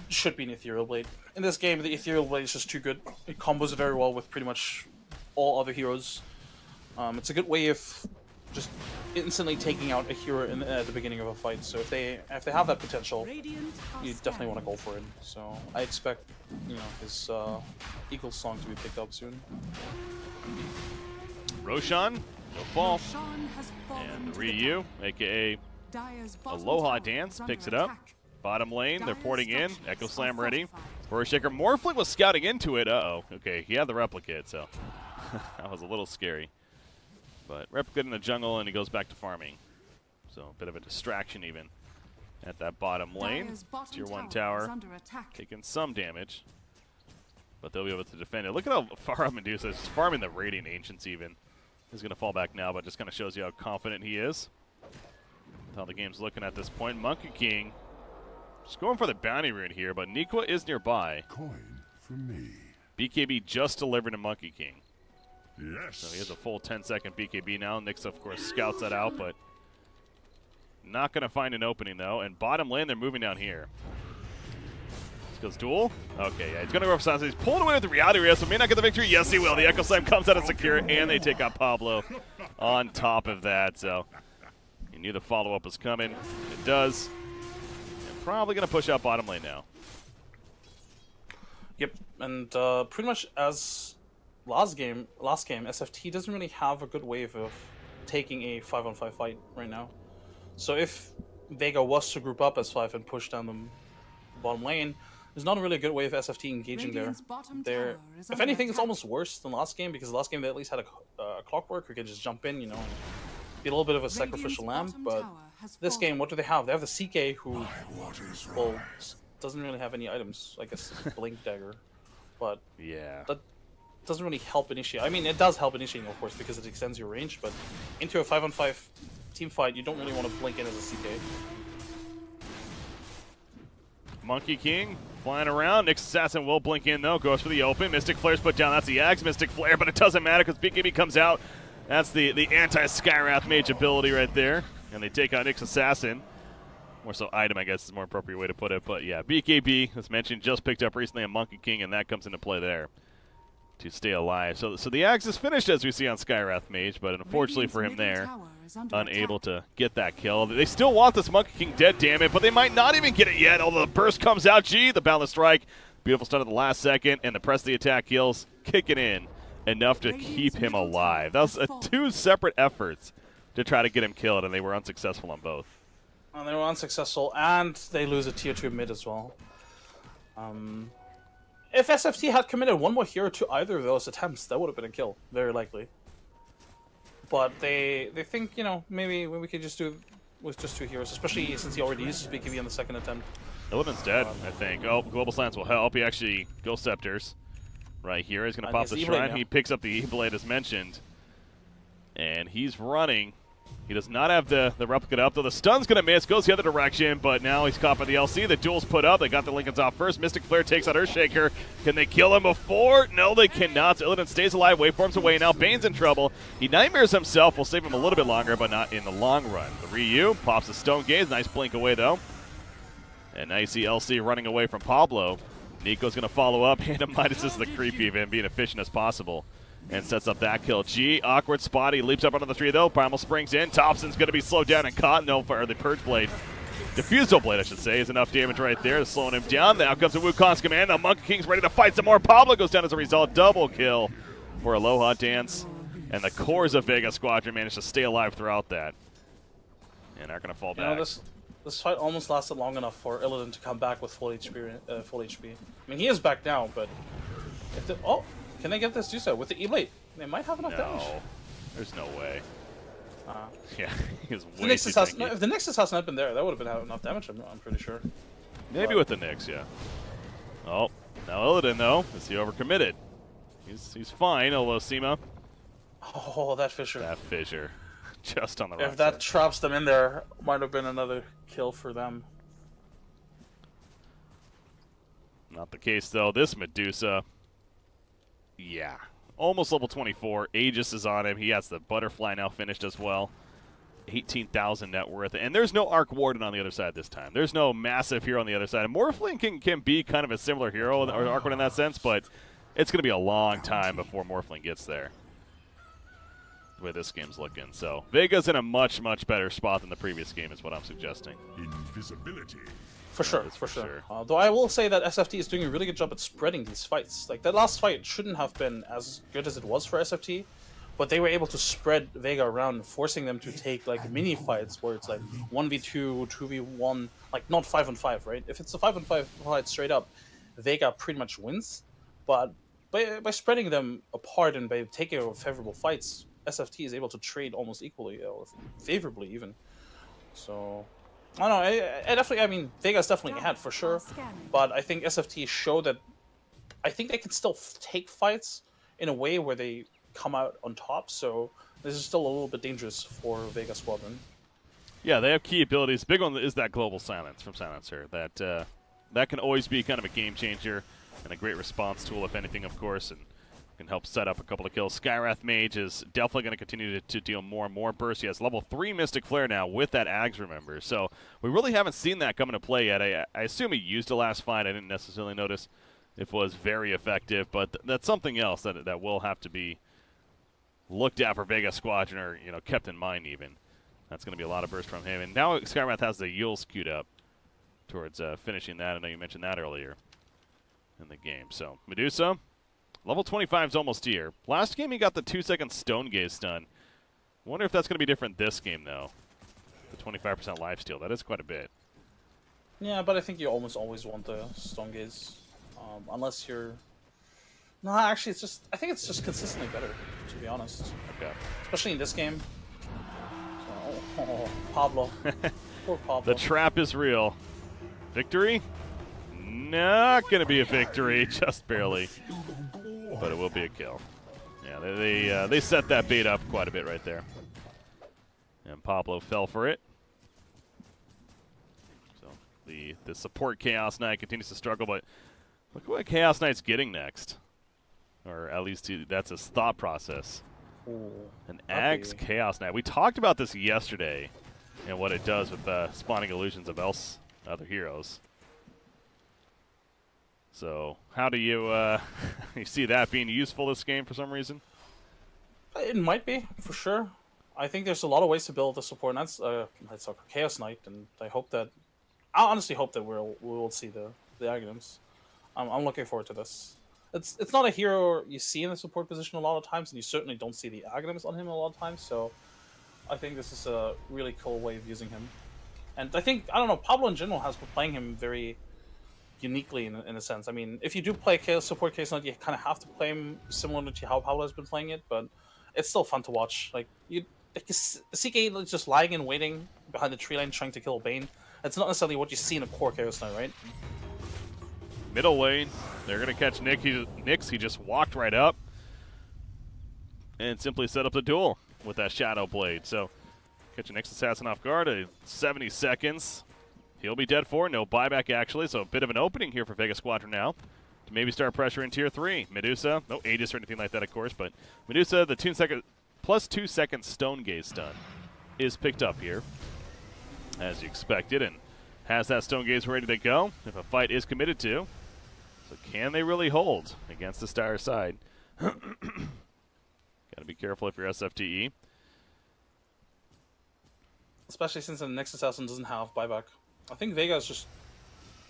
should be an Ethereal Blade. In this game, the Ethereal Blade is just too good. It combos very well with pretty much all other heroes. It's a good way of just instantly taking out a hero at the beginning of a fight. So if they have that potential, you definitely want to go for it. So I expect, you know, his Eagles song to be picked up soon. Roshan, no fall. And Ryu, aka Aloha Dance, picks it up. Bottom lane, they're porting in. Echo Slam ready. Forest Shaker. Morphling was scouting into it. Uh-oh. Okay, he had the replicate, so that was a little scary. But replicate in the jungle, and he goes back to farming. So a bit of a distraction even at that bottom lane. Tier 1 tower taking some damage, but they'll be able to defend it. Look at how far up Medusa is. He's farming the Radiant Ancients even. He's going to fall back now, but just kind of shows you how confident he is. That's how the game's looking at this point. Monkey King just going for the bounty rune here, but Nikwa is nearby. Coin for me. BKB just delivered to Monkey King. Yes. So he has a full 10-second BKB now. Nyx, of course, scouts that out, but not going to find an opening, though. And bottom lane, they're moving down here. This goes duel. Okay, yeah, he's going to go for Sansa. He's pulling away with the reality ray, so may not get the victory. Yes, he will. The Echo Slam comes out of secure, and they take out Pablo on top of that. So you knew the follow-up was coming. It does. And probably going to push out bottom lane now. Yep, and pretty much as last game, SFT doesn't really have a good way of taking a 5-on-5 fight right now. So if Vega was to group up as 5 and push down the bottom lane, there's not really a good way of SFT engaging there. If anything, it's almost worse than last game, because last game they at least had a clockwork who could just jump in, you know, and be a little bit of a sacrificial lamb. But this game, what do they have? They have the CK who, well, doesn't really have any items. I guess Blink Dagger, but yeah, that doesn't really help initiate. I mean, it does help initiating, of course, because it extends your range. But into a 5-on-5 team fight, you don't really want to blink in as a CK. Monkey King flying around. Nyx Assassin will blink in, though. Goes for the open. Mystic Flare's put down. That's the Axe Mystic Flare, but it doesn't matter because BKB comes out. That's the anti-Skywrath Mage ability right there. And they take out Nyx Assassin. More so item, I guess, is a more appropriate way to put it. But yeah, BKB, as mentioned, just picked up recently on Monkey King, and that comes into play there to stay alive. So the Axe is finished, as we see on Skywrath Mage, but unfortunately for him there, unable to get that kill. They still want this Monkey King dead, damn it, but they might not even get it yet, although the burst comes out. G, the Boundless Strike. Beautiful stun at the last second, and the press the attack kills, kicking in enough to keep him alive. That was 2 separate efforts to try to get him killed, and they were unsuccessful on both. And they were unsuccessful, and they lose a tier 2 mid as well. If SFT had committed one more hero to either of those attempts, that would have been a kill, very likely. But they think, you know, maybe we could just do it with just 2 heroes, especially since he already uses BKB on the second attempt. Illidan's dead, I think. Oh, Global Slants will help. He actually Ghost Scepters right here. He's going to pop the Shrine. He picks up the E-Blade as mentioned. And he's running. He does not have the replicate up, though the stun's going to miss, goes the other direction, but now he's caught by the LC. The duel's put up. They got the Lincolns off first. Mystic Flare takes out Earthshaker. Can they kill him before? No, they cannot. So Illidan stays alive, waveforms away. Now Bane's in trouble. He nightmares himself. We'll save him a little bit longer, but not in the long run. The Ryu pops the Stone Gaze. Nice blink away, though. And now you see LC running away from Pablo. Nico's going to follow up. And Midas is the creep even, being efficient as possible. And sets up that kill. G, awkward spot. He leaps up under the 3, though. Primal springs in. Thompson's going to be slowed down and caught. No, for the Purge Blade. Diffusal Blade, I should say, is enough damage right there to slowing him down. Now comes the Wukong's command. Now Monkey King's ready to fight some more. Pablo goes down as a result. Double kill for Aloha Dance. And the cores of Vega Squadron managed to stay alive throughout that. And are going to fall back. Know, this fight almost lasted long enough for Illidan to come back with full HP. I mean, he is back now, but if the can they get this Dusa with the E-Blade? They might have enough damage. There's no way. Yeah, he was way if the Nyx hasn't not been there, that would have been enough damage, I'm pretty sure. Maybe with the Nyx, yeah. Oh, now Illidan, though, is he overcommitted? He's fine, although Seema. Oh, that fissure. That fissure. Just on the right If that side. traps them in there, might have been another kill for them. Not the case, though. This Medusa Yeah. Almost level 24. Aegis is on him. He has the Butterfly now finished as well. 18,000 net worth. And there's no Arc Warden on the other side this time. There's no massive hero on the other side. And Morphling can be kind of a similar hero, or Arc Warden in that sense, but it's going to be a long time before Morphling gets there, the way this game's looking. So Vega's in a much, much better spot than the previous game is what I'm suggesting. Invisibility. For sure, for sure. Though I will say that SFT is doing a really good job at spreading these fights. Like, that last fight shouldn't have been as good as it was for SFT, but they were able to spread Vega around, forcing them to take, like, mini fights where it's, like, 1v2, 2v1, like, not 5-on-5, right? If it's a 5-on-5 fight straight up, Vega pretty much wins, but by spreading them apart and by taking favorable fights, SFT is able to trade almost equally, favorably even. So I don't know. I mean, Vega's definitely ahead for sure, but I think SFT showed that I think they can still take fights in a way where they come out on top. So this is still a little bit dangerous for Vega Squadron. Yeah, they have key abilities. Big one is that global silence from Silencer. That can always be kind of a game changer and a great response tool, if anything, of course, and can help set up a couple of kills. Skywrath Mage is definitely going to continue to deal more and more burst. He has level 3 Mystic Flare now with that Ags, remember. So we really haven't seen that come into play yet. I assume he used it last fight. I didn't necessarily notice if it was very effective, but that's something else that will have to be looked at for Vega Squadron, or kept in mind even. That's going to be a lot of burst from him. And now Skywrath has the Yules queued up towards finishing that. I know you mentioned that earlier in the game. So Medusa, level 25 is almost here. Last game he got the 2-second Stone Gaze stun. Wonder if that's going to be different this game, though. The 25% lifesteal. That is quite a bit. Yeah, but I think you almost always want the Stone Gaze. Unless you're... No, actually, I think it's just consistently better, to be honest. Okay. Especially in this game. So, Pablo. Poor Pablo. The trap is real. Victory? Not going to be a victory, just barely. But it will be a kill. Yeah, they set that bait up quite a bit right there. And Pablo fell for it. So the support Chaos Knight continues to struggle, but look what Chaos Knight's getting next. Or at least that's his thought process. Ooh, An Ags Chaos Knight. We talked about this yesterday and what it does with spawning illusions of other heroes. So how do you you see that being useful this game for some reason? It might be, for sure. I think there's a lot of ways to build the support, and that's Chaos Knight, and I honestly hope that we'll see the items. I'm looking forward to this. It's not a hero you see in the support position a lot of times, and you certainly don't see the items on him a lot of times, so I think this is a really cool way of using him. And I don't know, Pablo in general has been playing him very uniquely in a sense. I mean, if you do play support Chaos Knight, you kind of have to play him similar to how Pablo has been playing it, but it's still fun to watch. Like, CK just lying and waiting behind the tree line trying to kill Bane. It's not necessarily what you see in a core Chaos Knight, right? Middle lane, they're going to catch Nyx. He just walked right up and simply set up the duel with that Shadow Blade. So, catch a Nyx Assassin off guard at 70 seconds. He'll be dead for, no buyback actually, so a bit of an opening here for Vega Squadron now to maybe start pressure in Tier 3. Medusa, no Aegis or anything like that, of course, but Medusa, the plus 2 second Stone Gaze stun is picked up here, as you expected, and has that Stone Gaze ready to go if a fight is committed to. So can they really hold against the Dire side? Got to be careful if you're SFTe. Especially since the next assassin doesn't have buyback. I think Vega is just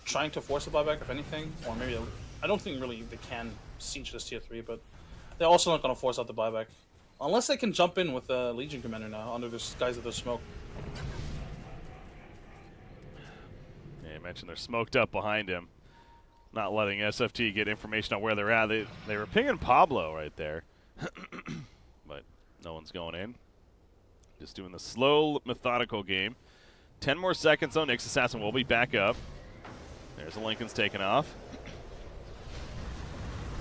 trying to force a buyback, if anything, or maybe I don't think really they can siege this Tier 3, but they're also not going to force out the buyback. Unless they can jump in with the Legion Commander now, under the guise of the smoke. Yeah, you mentioned they're smoked up behind him, not letting SFT get information on where they're at. They were pinging Pablo right there, but no one's going in. Just doing the slow, methodical game. 10 more seconds though. Nyx Assassin will be back up. There's the Lincoln's taken off.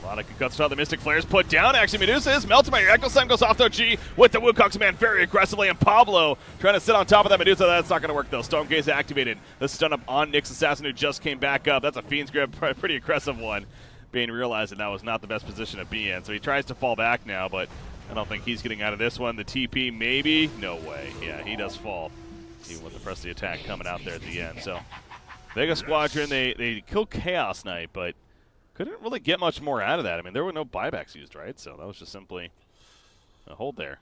A lot of cuts shot. The Mystic Flare's put down. Actually, Medusa is melted by your Echo Slam. Goes off though. G with the Wukong's command very aggressively. And Pablo trying to sit on top of that Medusa. That's not going to work though. Stone Gaze activated. The stun up on Nyx Assassin who just came back up. That's a Fiend's Grip. Pretty aggressive one. Bane realized that was not the best position to be in, so he tries to fall back now, but I don't think he's getting out of this one. The TP, maybe? No way. Yeah, he does fall, even with the press of the attack coming out there at the end. So Vega Squadron, they killed Chaos Knight, but couldn't really get much more out of that. I mean, there were no buybacks used, right? So that was just simply a hold there.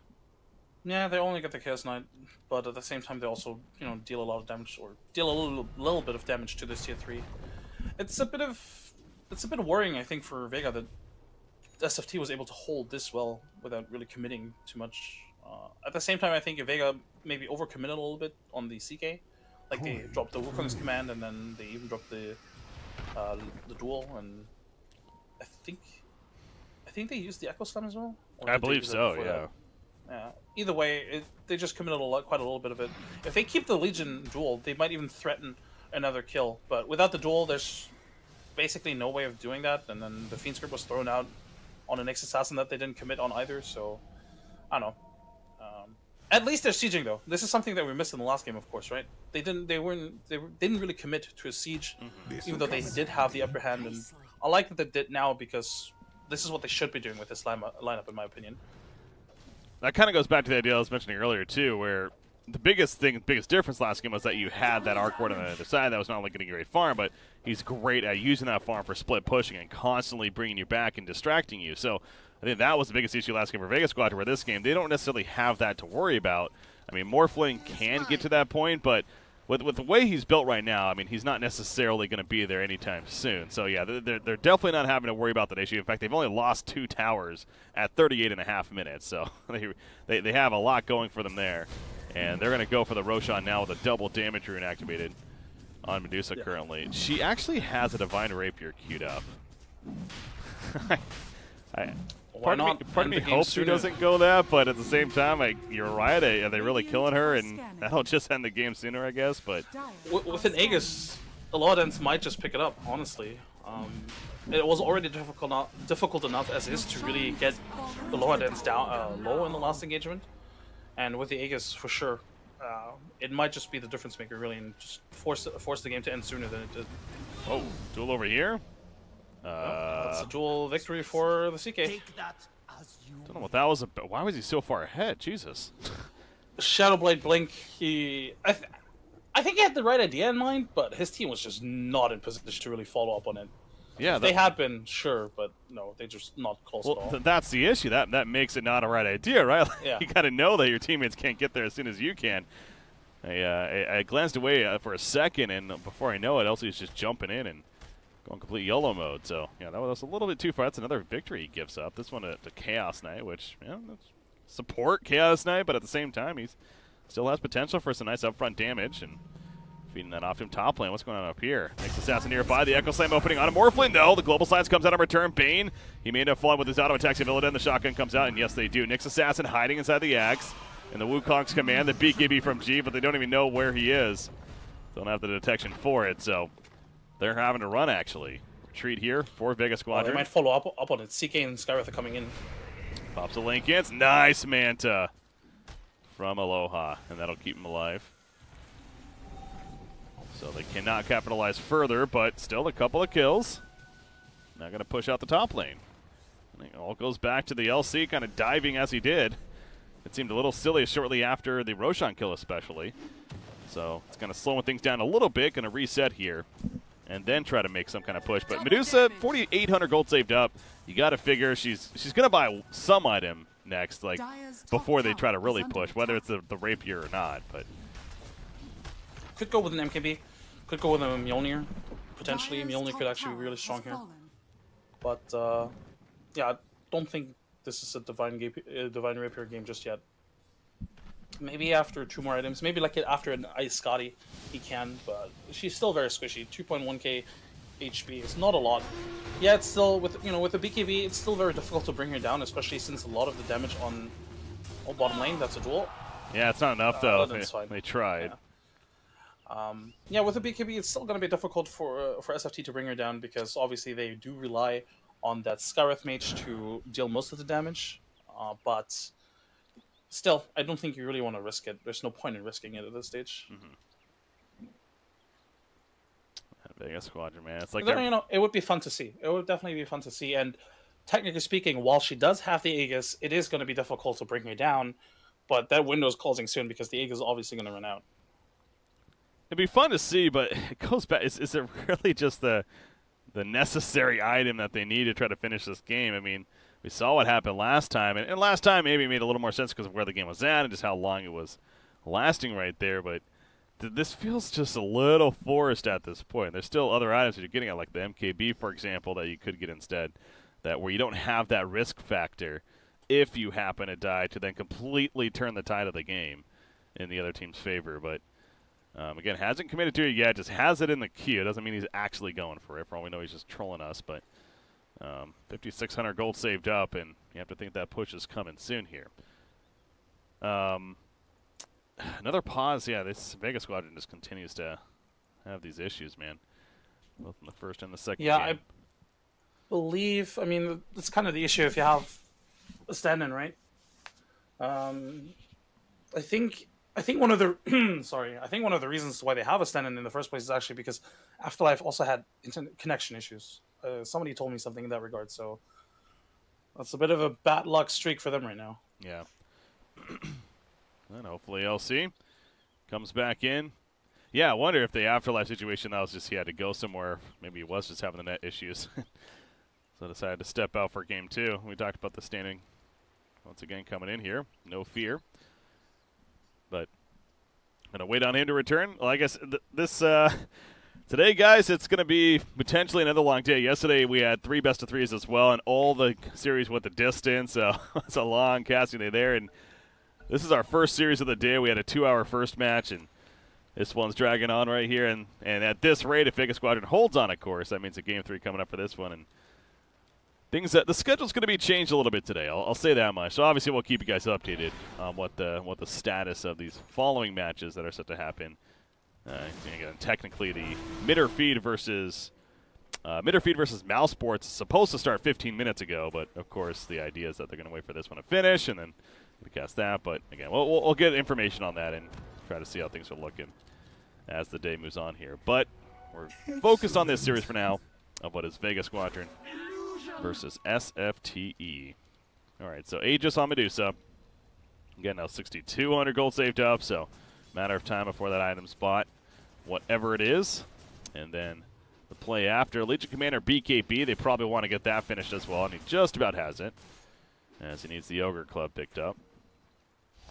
Yeah, they only get the Chaos Knight, but at the same time they also, deal a lot of damage, or deal a little bit of damage to this tier 3. It's a bit worrying, I think, for Vega that SFT was able to hold this well without really committing too much. At the same time, I think Vega maybe overcommitted a little bit on the CK. Like, they dropped the Wukong's command, and then they even dropped the duel, and I think they used the Echo Slam as well? I believe so, yeah. That? Yeah. Either way, they just committed quite a little bit of it. If they keep the Legion duel, they might even threaten another kill. But without the duel, there's basically no way of doing that. And then the Fiend Script was thrown out on an X-Assassin that they didn't commit on either. So, I don't know. At least they're sieging though. This is something that we missed in the last game, of course, right? They didn't really commit to a siege, even though they did have the upper hand. And I like that they did now because this is what they should be doing with this lineup, in my opinion. That kind of goes back to the idea I was mentioning earlier too, where the biggest difference last game was that you had that Arc Ward on the other side that was not only getting a great farm, but he's great at using that farm for split pushing and constantly bringing you back and distracting you. So I think that was the biggest issue last game for Vega Squadron, where this game, they don't necessarily have that to worry about. I mean, Morphling can get to that point, but with the way he's built right now, I mean, he's not necessarily going to be there anytime soon. So, yeah, they're definitely not having to worry about that issue. In fact, they've only lost 2 towers at 38.5 minutes. So they have a lot going for them there. And they're going to go for the Roshan now with a double damage rune activated on Medusa currently. She actually has a Divine Rapier queued up. Part of me hopes she doesn't go that, but at the same time, you're right. Are they really killing her? And that'll just end the game sooner, I guess. But with an Aegis, a lot of ends might just pick it up, honestly. It was already difficult enough as is to really get the lower ends down low in the last engagement. And with the Aegis, for sure, it might just be the difference maker, really, and just force the game to end sooner than it did. Oh, duel over here? That's a duel victory for the CK. Don't know what that was about. Why was he so far ahead? Jesus. Shadowblade Blink, I think he had the right idea in mind, but his team was just not in position to really follow up on it. Yeah, they had been, sure, but no, they just not close at all. That's the issue. That makes it not a right idea, right? Yeah. You got to know that your teammates can't get there as soon as you can. I glanced away for a second, and before I know it, Elsie's just jumping in and going complete YOLO mode. So, yeah, that was a little bit too far. That's another victory he gives up. This one to Chaos Knight, which, that's support Chaos Knight, but at the same time, he still has potential for some nice upfront damage. And feeding that off to him top lane. What's going on up here? Next assassin nearby. The Echo Slam opening on a Morphling, though. The Global Science comes out in return. Bane, he may end up falling with his auto attacks. Illidan, the shotgun comes out, and yes, they do. Nyx Assassin hiding inside the Axe. And the Wukong's command, the BKB from G, but they don't even know where he is. Don't have the detection for it, so they're having to run, actually. Retreat here for Vega Squadron. They might follow up on it. CK and Skywrath are coming in. Pops a link in. Nice Manta from Aloha, and that'll keep him alive. So they cannot capitalize further, but still a couple of kills. Now going to push out the top lane. And it all goes back to the LC kind of diving as he did. It seemed a little silly shortly after the Roshan kill especially. So it's kind of slowing things down a little bit. Going to reset here and then try to make some kind of push. But Medusa, 4,800 gold saved up. You got to figure she's going to buy some item next, like before they try to really push, whether it's the Rapier or not. But could go with an MKB. Could go with a Mjolnir. Potentially, Mjolnir could actually be really strong here. But, yeah, I don't think this is a Divine Rapier game just yet. Maybe after 2 more items. Maybe like after an Ice Scotty, he can. But she's still very squishy. 2.1k HP. It's not a lot. Yeah, it's still, with the BKB, it's still very difficult to bring her down, especially since a lot of the damage on bottom lane, that's a duel. Yeah, it's not enough, though. They tried. Yeah. Yeah, with the BKB, it's still going to be difficult for SFT to bring her down because obviously they do rely on that Skywrath mage to deal most of the damage. But still, I don't think you really want to risk it. There's no point in risking it at this stage. Vega Squadron, man. It's like you know, it would be fun to see. It would definitely be fun to see. And technically speaking, while she does have the Aegis, it is going to be difficult to bring her down. But that window is closing soon because the Aegis is obviously going to run out. It'd be fun to see, but it goes back. Is it really just the necessary item that they need to try to finish this game? I mean, we saw what happened last time, and last time maybe it made a little more sense because of where the game was at and just how long it was lasting right there. But this feels just a little forced at this point. There's still other items that you're getting at, like the MKB, for example, that you could get instead, that where you don't have that risk factor if you happen to die to then completely turn the tide of the game in the other team's favor. But again, hasn't committed to it yet, just has it in the queue. It doesn't mean he's actually going for it. For all we know, he's just trolling us. But 5,600 gold saved up, and you have to think that push is coming soon here. Another pause. Yeah, this Vega Squadron just continues to have these issues, man. Both in the first and the second game. I believe, I mean, that's kind of the issue if you have a stand-in, right? I think one of the sorry, I think one of the reasons why they have a stand-in in the first place is actually because Afterlife also had internet connection issues. Somebody told me something in that regard, so that's a bit of a bad luck streak for them right now. Yeah. And hopefully LC comes back in. Yeah, I wonder if the Afterlife situation, that was just he had to go somewhere. Maybe he was just having the net issues. So decided to step out for game 2. We talked about the standing once again coming in here. No fear. But going to wait on him to return. Well, I guess today, guys, it's going to be potentially another long day. Yesterday we had 3 best-of-3s as well, and all the series went the distance. So it's a long casting day there. And this is our first series of the day. We had a 2-hour first match, and this one's dragging on right here. And at this rate, if Vega Squadron holds on, of course, that means a game 3 coming up for this one. And things that the schedule's going to be changed a little bit today. I'll say that much. So obviously we'll keep you guys updated on what the status of these following matches that are set to happen. Again, technically the Midder feed versus Mousesports is supposed to start 15 minutes ago, but of course the idea is that they're going to wait for this one to finish and then cast that. But again, we'll get information on that and try to see how things are looking as the day moves on here. But we're focused on this series for now of what is Vega Squadron versus SFTe. All right, so Aegis on Medusa. Again, now 6,200 gold saved up, so matter of time before that item's bought, whatever it is. And then the play after, Legion Commander BKB, they probably want to get that finished as well, and he just about has it, as he needs the Ogre Club picked up.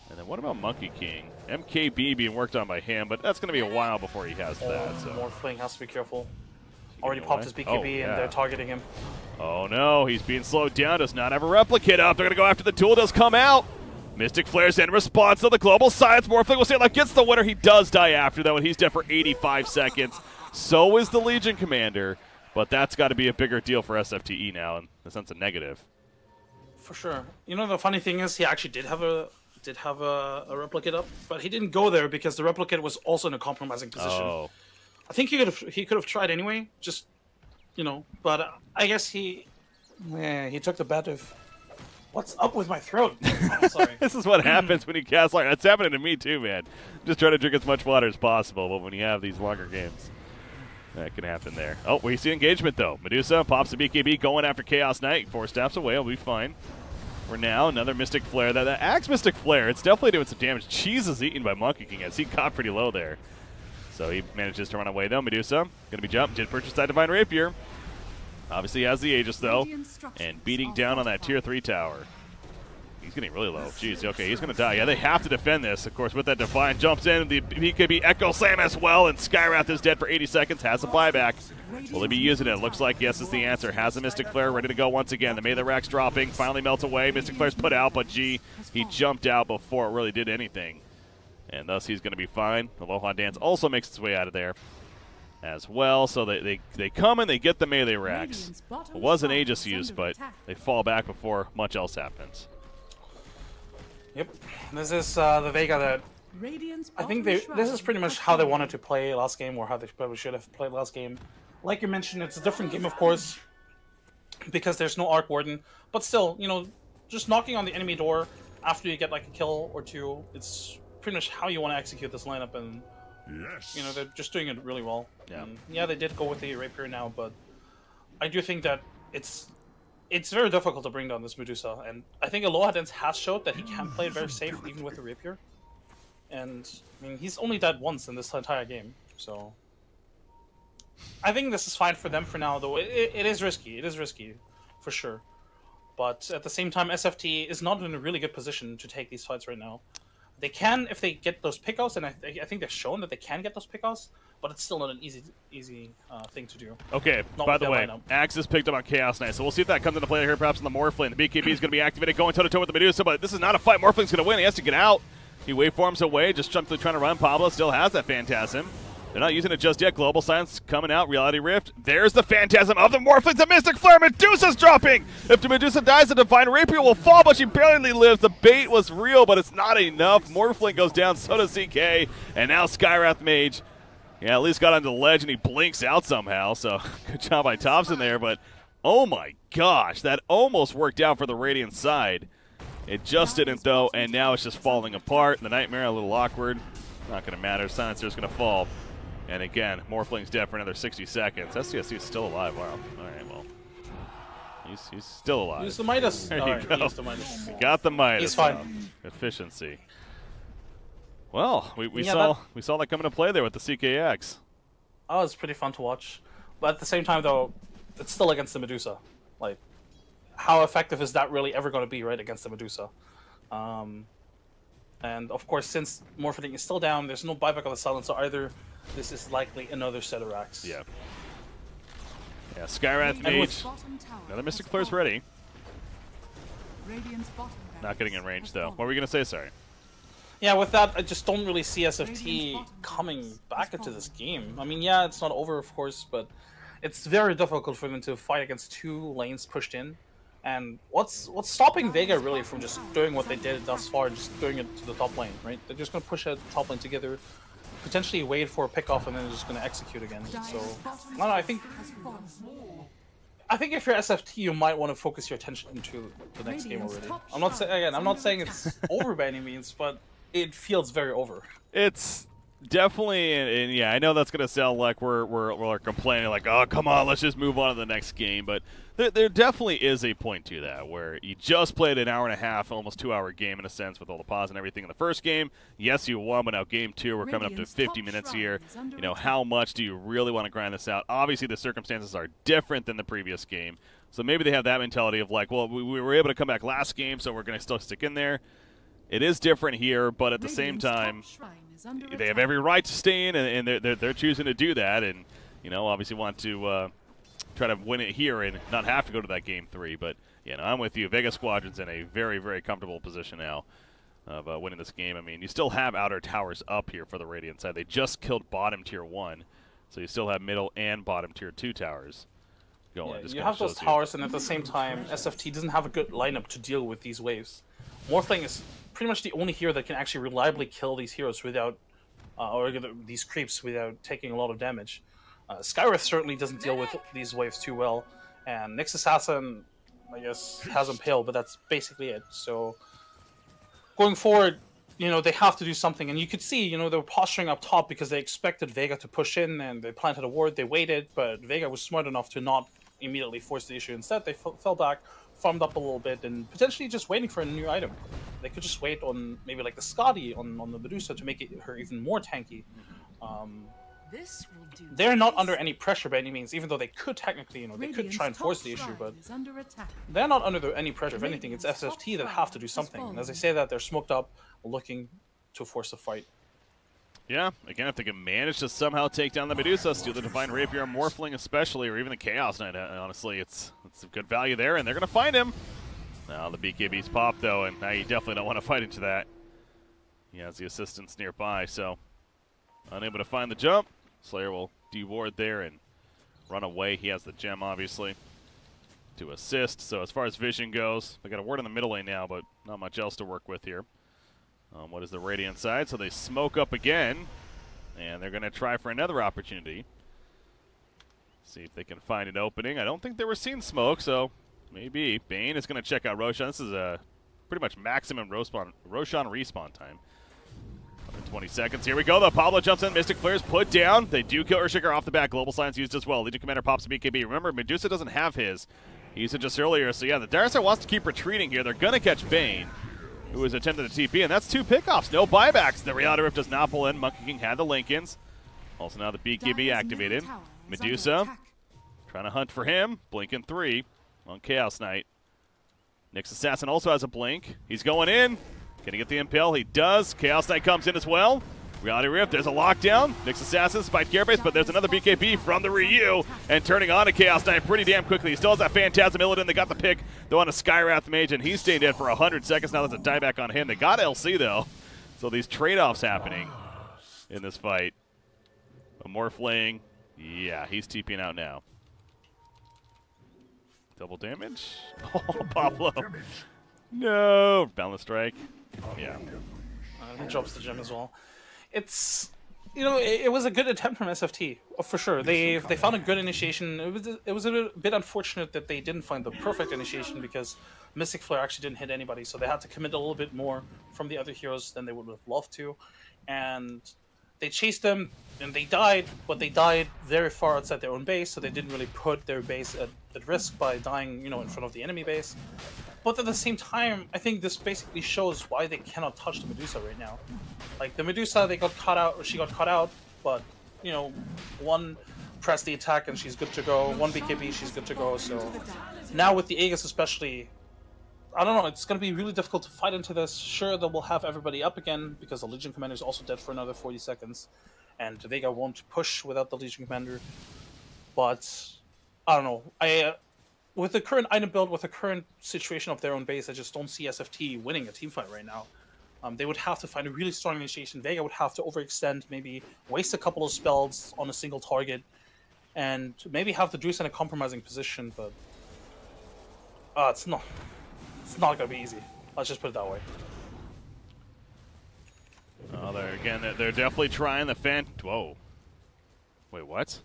And then what about Monkey King? MKB being worked on by him, but that's going to be a while before he has that. So. Morphling has to be careful. Already popped his BKB, and they're targeting him. Oh no, he's being slowed down, does not have a replicate up. They're going to go after the tool, does come out. Mystic Flares in response to the global science. Morphling will say, like, gets the winner. He does die after, though, and he's dead for 85 seconds. So is the Legion Commander, but that's got to be a bigger deal for SFTe now in the sense of negative. For sure. You know, the funny thing is, he actually did have a replicate up, but he didn't go there because the replicate was also in a compromising position. Oh. I think he could have tried anyway, just, you know, but I guess he took the bet of, what's up with my throat? Oh, sorry. This is what happens when you cast like that's happening to me too, man. Just try to drink as much water as possible, but when you have these longer games, that can happen there. Oh, we see engagement though. Medusa pops the BKB going after Chaos Knight. 4 steps away, will be fine. For now, another Mystic Flare. That Axe Mystic Flare, it's definitely doing some damage. Cheese is eaten by Monkey King as he got pretty low there. So he manages to run away though. Medusa gonna be jumped. Did purchase that Divine Rapier. Obviously has the Aegis though, and beating down on that tier 3 tower. He's getting really low. Jeez, okay, he's going to die. Yeah, they have to defend this. Of course, with that Divine, jumps in. The BKB Echo Slam as well, and Skywrath is dead for 80 seconds. Has a buyback. Will they be using it? Looks like yes is the answer. Has a Mystic Flare ready to go once again. The Melee Rack's dropping. Finally melts away. Mystic Flare's put out, but he jumped out before it really did anything. And thus he's going to be fine. Aloha Dance also makes its way out of there as well. So they come and they get the Melee Racks. It was an Aegis use, but they fall back before much else happens. Yep, this is the Vega that I think this is pretty much how they wanted to play last game, or how they probably should have played last game. Like you mentioned, it's a different game, of course, because there's no Arc Warden. But still, you know, just knocking on the enemy door after you get like a kill or two, it's pretty much how you want to execute this lineup. And Yes. You know, they're just doing it really well. Yeah. Yeah, they did go with the rapier now, but I do think that it's very difficult to bring down this Medusa, and I think Aloha Dance has showed that he can play it very safe even with the rapier. And I mean, he's only died once in this entire game, so I think this is fine for them for now. Though it is risky. It is risky, for sure. But at the same time, SFT is not in a really good position to take these fights right now. They can if they get those pickouts, and I think they've shown that they can get those pickouts, but it's still not an easy thing to do. Okay, Not by the way, lineup. Axe is picked up on Chaos Knight, so we'll see if that comes into play here perhaps in the Morphling. The BKB is going to be activated, going toe-to-toe with the Medusa, but this is not a fight. Morphling's going to win. He has to get out. He waveforms away, just trying to run. Pablo still has that Phantasm. They're not using it just yet. Global Silence coming out. Reality Rift. There's the Phantasm of the Morphlings. The Mystic Flare. Medusa's dropping. If the Medusa dies, the Divine Rapier will fall, but she barely lives. The bait was real, but it's not enough. Morphling goes down. So does CK. And now Skywrath Mage. Yeah, at least got onto the ledge, and he blinks out somehow. So good job by Thompson there. But oh my gosh, that almost worked out for the Radiant side. It just didn't, though, and now it's just falling apart. The Nightmare, a little awkward. Not going to matter. Silencer's going to fall. And again, Morphling's dead for another 60 seconds. SCSC is still alive. Wow. All right, well. He's still alive. Use the Midas. There you go. Use the Midas. We got the Midas. He's fine. Efficiency. Well, we Yeah, saw that come into play there with the CKX. Oh, it's pretty fun to watch. But at the same time, though, it's still against the Medusa. Like, how effective is that really ever going to be, right, against the Medusa? And, of course, since Morphling is still down, there's no buyback of the Silencer either. This is likely another set of racks. Yeah. Yeah, Skywrath Mage. Another Mystic Flare's ready. Not getting in range, though. What were we going to say? Sorry. Yeah, with that, I just don't really see SFT coming back into this game. I mean, yeah, it's not over, of course, but it's very difficult for them to fight against two lanes pushed in. And what's stopping Vega really from just doing what they did thus far, just doing it to the top lane, right? They're just going to push a top lane together, potentially wait for a pickoff, and then they're just going to execute again. So, I don't know, I think if you're SFT, you might want to focus your attention into the next game already. I'm not saying it's over by any means, but it feels very over. It's definitely, and yeah, I know that's going to sound like we're complaining, like, oh, come on, let's just move on to the next game, but there definitely is a point to that, where you just played an hour and a half, almost 2-hour game in a sense, with all the pause and everything in the first game. Yes, you won, but now game 2, we're coming up to 50 minutes here. You know, how much do you really want to grind this out? Obviously, the circumstances are different than the previous game, so maybe they have that mentality of like, well, we were able to come back last game, so we're going to still stick in there. It is different here, but at the same time, they have every right to stay in, and they're choosing to do that, and you know, obviously want to try to win it here and not have to go to that game 3. But you know, I'm with you. Vega Squadron's in a very, very comfortable position now of winning this game. I mean, you still have outer towers up here for the Radiant side. They just killed bottom tier 1, so you still have middle and bottom tier 2 towers going. Yeah, you have those towers, and at the same time, SFT doesn't have a good lineup to deal with these waves. Morphling is pretty much the only hero that can actually reliably kill these heroes without, or these creeps without taking a lot of damage. Skywrath certainly doesn't deal with these waves too well, and Nyx Assassin, I guess, has Impale, but that's basically it. So, going forward, you know, they have to do something, and you could see, you know, they were posturing up top because they expected Vega to push in, and they planted a ward, they waited, but Vega was smart enough to not immediately force the issue. Instead, they fell back, farmed up a little bit, and potentially just waiting for a new item. They could just wait on maybe like the Scotty on the Medusa to make her even more tanky. They're not under any pressure by any means, even though they could technically, you know, they could try and force the issue, but they're not under any pressure. If anything, it's SFT that have to do something. And as I say that, they're smoked up, looking to force a fight. Yeah, again, if they can manage to somehow take down the Medusa, steal the Divine Rapier, Morphling especially, or even the Chaos Knight, honestly, it's a good value there, and they're going to find him. Now the BKB's pop, though, and now you definitely don't want to fight into that. He has the assistance nearby, so unable to find the jump. Slayer will deward there and run away. He has the gem, obviously, to assist. So as far as vision goes, they got a ward in the middle lane now, but not much else to work with here. What is the Radiant side? So they smoke up again, and they're going to try for another opportunity. See if they can find an opening. I don't think they were seeing smoke, so maybe. Bane is going to check out Roshan. This is a pretty much maximum Roshan respawn time. 20 seconds. Here we go, though. Pablo jumps in. Mystic Flares put down. They do kill Earthshaker off the back. Global Science used as well. Legion Commander pops a BKB. Remember, Medusa doesn't have his. He used it just earlier. So, yeah, the Dire Star wants to keep retreating here. They're going to catch Bane, who is attempting to TP, and that's 2 pickoffs. No buybacks. The Reality Rift does not pull in. Monkey King had the Lincolns. Also now the BKB activated. Medusa trying to hunt for him. Blinking 3 on Chaos Knight. Nyx Assassin also has a blink. He's going in. Can he get the impale? He does. Chaos Knight comes in as well. Reality Rift, there's a lockdown. Nyx Assassin spiked Gearbase, but there's another BKB from the Ryu. And turning on to Chaos Knight pretty damn quickly. He still has that Phantasm Illidan. They got the pick. They're on a Skywrath Mage, and he's staying dead for 100 seconds. Now there's a dieback on him. They got LC, though. So these trade-offs happening in this fight. A Morphling. Yeah, he's TPing out now. Double damage. Oh, Pablo. No. Balance strike. Yeah. He drops the gem as well. It's, you know, it was a good attempt from SFT, for sure. They found a good initiation. It was a bit unfortunate that they didn't find the perfect initiation because Mystic Flare actually didn't hit anybody, so they had to commit a little bit more from the other heroes than they would have loved to. And they chased them, and they died, but they died very far outside their own base, so they didn't really put their base at risk by dying, you know, in front of the enemy base. But at the same time, I think this basically shows why they cannot touch the Medusa right now. Like, the Medusa, they got caught out, or she got caught out, but, you know, one press the attack and she's good to go, one BKB, she's good to go, so now with the Aegis especially, I don't know, it's going to be really difficult to fight into this. Sure, they will have everybody up again, because the Legion Commander is also dead for another 40 seconds, and Vega won't push without the Legion Commander, but, I don't know, with the current item build, with the current situation of their own base, I just don't see SFT winning a teamfight right now. They would have to find a really strong initiation. Vega would have to overextend, maybe waste a couple of spells on a single target, and maybe have the Druze in a compromising position, but it's not going to be easy. Let's just put it that way. Oh, they're definitely trying the Whoa. Wait, what?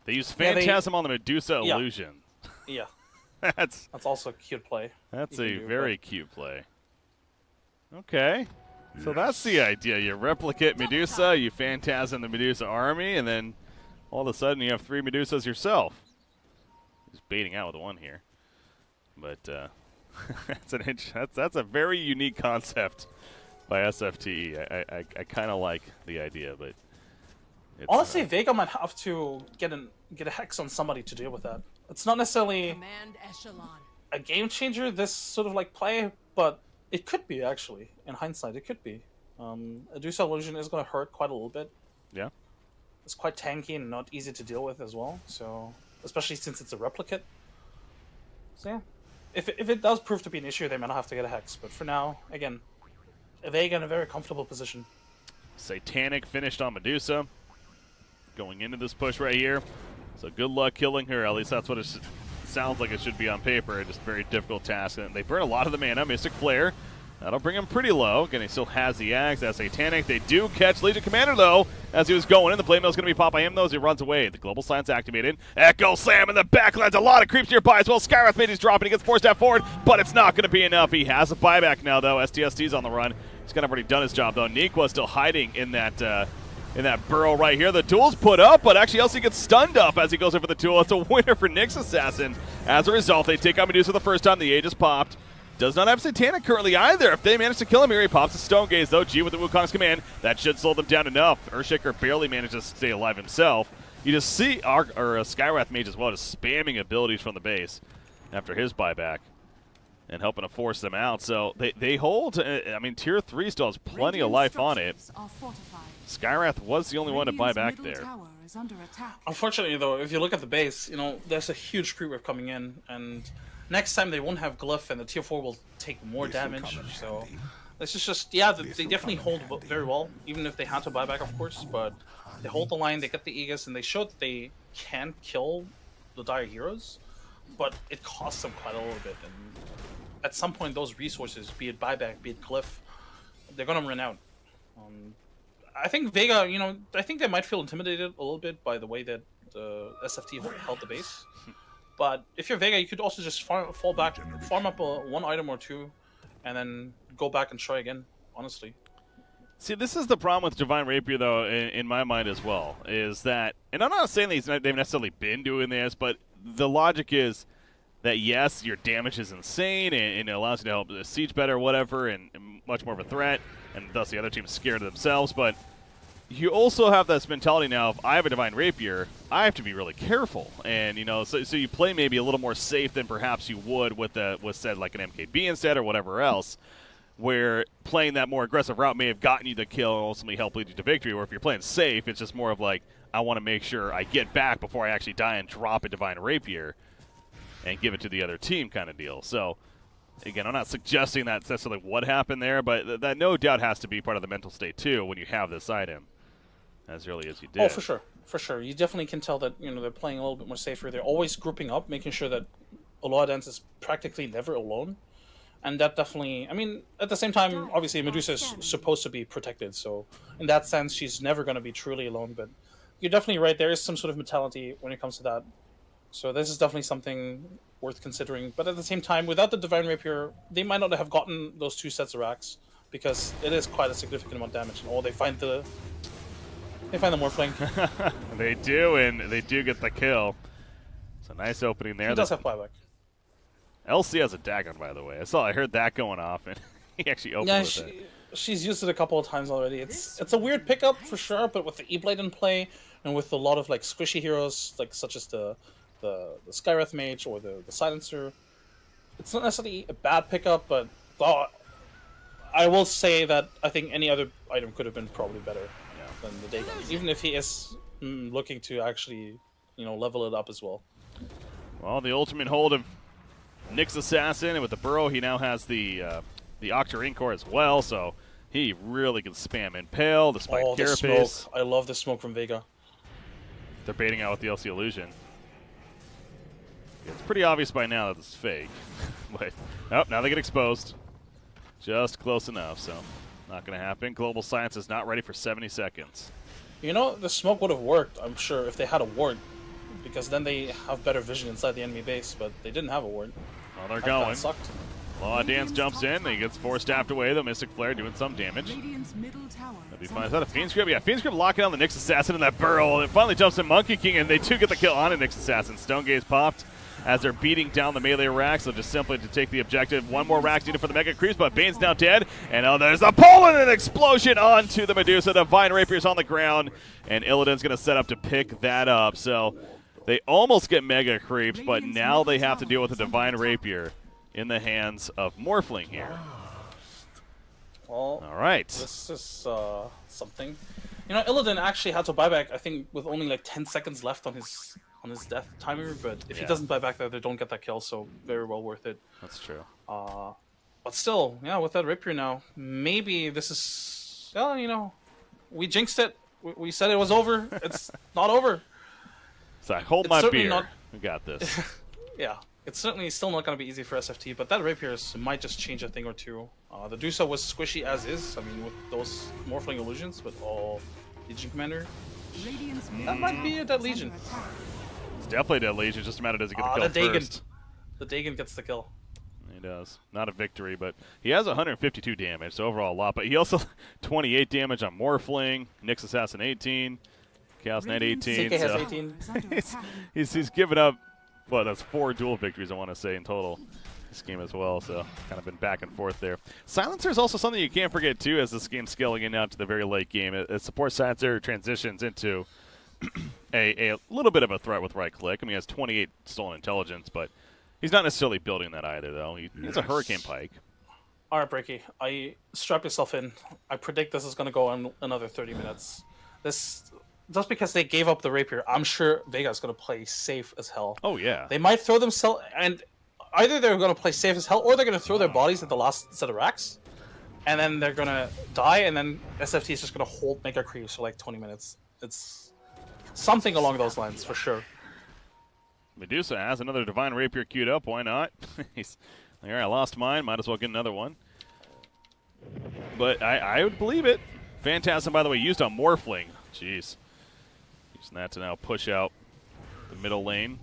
They use Phantasm on the Medusa illusion. Yeah. That's also a cute play. That's a very cute play. Okay. So that's the idea. You replicate Medusa, you Phantasm the Medusa army, and then all of a sudden you have 3 Medusas yourself. Just baiting out with one here. But that's a very unique concept by SFTe. I kind of like the idea, but it's, honestly, Vega might have to get a hex on somebody to deal with that. It's not necessarily a game changer, this sort of like play, but it could be, actually. In hindsight, it could be. A Druze illusion is going to hurt quite a little bit. Yeah. It's quite tanky and not easy to deal with as well, so especially since it's a replicate. So yeah, if it does prove to be an issue, they might have to get a hex. But for now, again, Vega in a very comfortable position. Satanic finished on Medusa. Going into this push right here. So good luck killing her. At least that's what it sounds like it should be on paper. Just a very difficult task. And they burn a lot of the mana. Mystic Flare. That'll bring him pretty low. Again, he still has the Axe. That's Satanic. They do catch Legion Commander, though, as he was going in. The Blade Mill's going to be popped by him, though, as he runs away. The Global Science activated. Echo Slam in the backlands. A lot of creeps nearby as well. Skywrath Mage is dropping. He gets 4-step forward, but it's not going to be enough. He has a buyback now, though. STST's on the run. He's kind of already done his job, though. Neekwa still hiding in that burrow right here. The tool's put up, but actually Elsie gets stunned up as he goes in for the tool. It's a winner for Nyx Assassin. As a result, they take out Medusa the first time. The Aegis popped. Does not have Satanic currently either. If they manage to kill him here, he pops a Stone Gaze, though. G with the Wukong's command. That should slow them down enough. Earthshaker barely manages to stay alive himself. You just see Skywrath Mage as well, just spamming abilities from the base after his buyback and helping to force them out. So they hold. I mean, Tier 3 still has plenty of life on it. Skywrath was the only one to buy back there. Unfortunately, though, if you look at the base, you know, there's a huge creep wave coming in, and next time they won't have Glyph, and the Tier 4 will take more damage. So this is just, yeah, they definitely hold very well, even if they had to buy back, of course. But they hold the line, they get the Aegis, and they showed that they can kill the Dire Heroes, but it costs them quite a little bit. And at some point, those resources, be it buyback, be it Glyph, they're gonna run out. I think Vega, you know, I think they might feel intimidated a little bit by the way that SFT held the base. But if you're Vega, you could also just fall back, farm up one item or two, and then go back and try again, honestly. See, this is the problem with Divine Rapier, though, in my mind as well, is that, and I'm not saying that they've necessarily been doing this, but the logic is that, yes, your damage is insane, and it allows you to help the siege better, whatever, and much more of a threat, and thus the other team's scared of themselves, but you also have this mentality now of, I have a Divine Rapier, I have to be really careful, and, you know, so you play maybe a little more safe than perhaps you would with, said, like an MKB instead or whatever else, where playing that more aggressive route may have gotten you the kill and ultimately help lead you to victory, or if you're playing safe, it's just more of like, I want to make sure I get back before I actually die and drop a Divine Rapier and give it to the other team kind of deal. So, again, I'm not suggesting that's necessarily what happened there, but that no doubt has to be part of the mental state, too, when you have this item as early as you did. Oh, for sure. For sure. You definitely can tell that, you know, they're playing a little bit more safer. They're always grouping up, making sure that Oloadance is practically never alone. And that definitely, I mean, at the same time, obviously Medusa is supposed to be protected, so in that sense, she's never going to be truly alone, but you're definitely right, there is some sort of mentality when it comes to that. So this is definitely something worth considering, but at the same time, without the Divine Rapier, they might not have gotten those 2 sets of racks, because it is quite a significant amount of damage, and they find the Morphling. They do, and they do get the kill. It's a nice opening there. He does have buyback. LC has a Dagon, by the way. I heard that going off, and he actually opened with it. She's used it a couple of times already. It's a weird pickup for sure, but with the E-Blade in play, and with a lot of like squishy heroes, like such as the Skywrath Mage or the Silencer, it's not necessarily a bad pickup, but I will say that I think any other item could have been probably better than the Dagon, even if he is looking to actually, you know, level it up as well. Well, the ultimate hold of Nyx Assassin, and with the Burrow, he now has the Octarine Core as well, so he really can spam Impale, the Spike Carapace. I love the smoke from Vega. They're baiting out with the LC Illusion. It's pretty obvious by now that it's fake. But, now they get exposed. Just close enough, so not going to happen. Global Science is not ready for 70 seconds. You know, the smoke would have worked, I'm sure, if they had a ward, because then they have better vision inside the enemy base, but they didn't have a ward. Well, they're going. That sucked. Dance jumps in. He gets 4 staffed away. The Mystic Flare doing some damage. That'd be fine. Is that a Fiend's Grip? Yeah, Fiend's Grip locking on the Nyx Assassin in that Burrow. It finally jumps in Monkey King, and they do get the kill on a Nyx Assassin. Stone Gaze popped as they're beating down the melee racks. So just simply to take the objective. 1 more rack needed for the Mega Creeps, but Bane's now dead. And there's a pull and an explosion onto the Medusa. Divine Rapier's on the ground, and Illidan's going to set up to pick that up. So they almost get Mega Creeps, but now they have to deal with a Divine Rapier in the hands of Morphling here. Well, all right. This is something. You know, Illidan actually had to buy back, I think, with only like 10 seconds left on his death timer, but if he doesn't buy back there, they don't get that kill, so very well worth it. That's true. But still, yeah, with that Rapier now, maybe this is, well, you know, we jinxed it. We said it was over. It's not over. So I hold my beer. We got this. Yeah, it's certainly still not going to be easy for SFT, but that Rapier might just change a thing or two. The Dusa was squishy as is, I mean, with those Morphling illusions, with all Legion Commander. That might be a Dead Legion. It's definitely a Dead Legion, just a matter does it get the kill first. The Dagon gets the kill. He does. Not a victory, but he has 152 damage, so overall a lot. But he also 28 damage on Morphling, Nyx Assassin 18, Chaos Knight 18. CK has 18. he's given up, well, that's 4 dual victories, I want to say, in total this game as well, so kind of been back and forth there. Silencer is also something you can't forget, too, as this game's scaling in now to the very late game. It supports Silencer transitions into a little bit of a threat with right-click. I mean, he has 28 stolen intelligence, but he's not necessarily building that either, though. He's a Hurricane Pike. All right, Breaky. Strap yourself in. I predict this is going to go on another 30 minutes. Just because they gave up the Rapier, I'm sure Vega's going to play safe as hell. Oh, yeah. They might throw themselves, and either they're going to play safe as hell, or they're going to throw their bodies at the last set of racks, and then they're going to die, and then SFT is just going to hold Mega Creeps for like 20 minutes. It's something along those lines, for sure. Medusa has another Divine Rapier queued up. Why not? He's like, all right, I lost mine. Might as well get another one. But I would believe it. Phantasm, by the way, used on Morphling. Jeez. Using that to now push out the middle lane.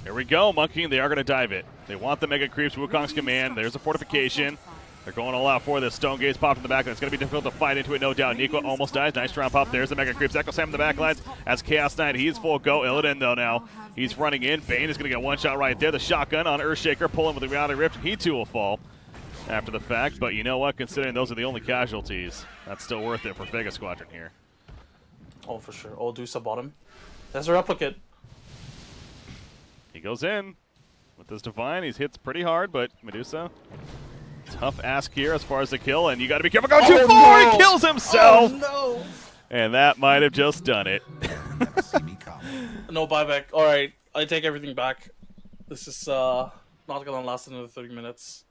Here we go, Monkey. They are going to dive it. They want the Mega Creeps, Wukong's command. There's a fortification. They're going all out for this. Stone Gate's popped in the back, and it's going to be difficult to fight into it, no doubt. Nico almost dies. Nice round pop. There's the Mega Creeps. Echo Sam in the back lines as Chaos Knight. He's full go. Illidan, though, now. He's running in. Bane is going to get one shot right there. The shotgun on Earthshaker, pulling with the Reality Rift, and he too will fall after the fact. But you know what? Considering those are the only casualties, that's still worth it for Vega Squadron here. Oh, for sure. Oh, Dusa bottom. There's a replicate. He goes in with this Divine. He hits pretty hard, but Medusa, tough ask here as far as the kill, and you got to be careful. Go too far! No. He kills himself! Oh, no! And that might have just done it. No buyback. Alright, I take everything back. This is not going to last another 30 minutes.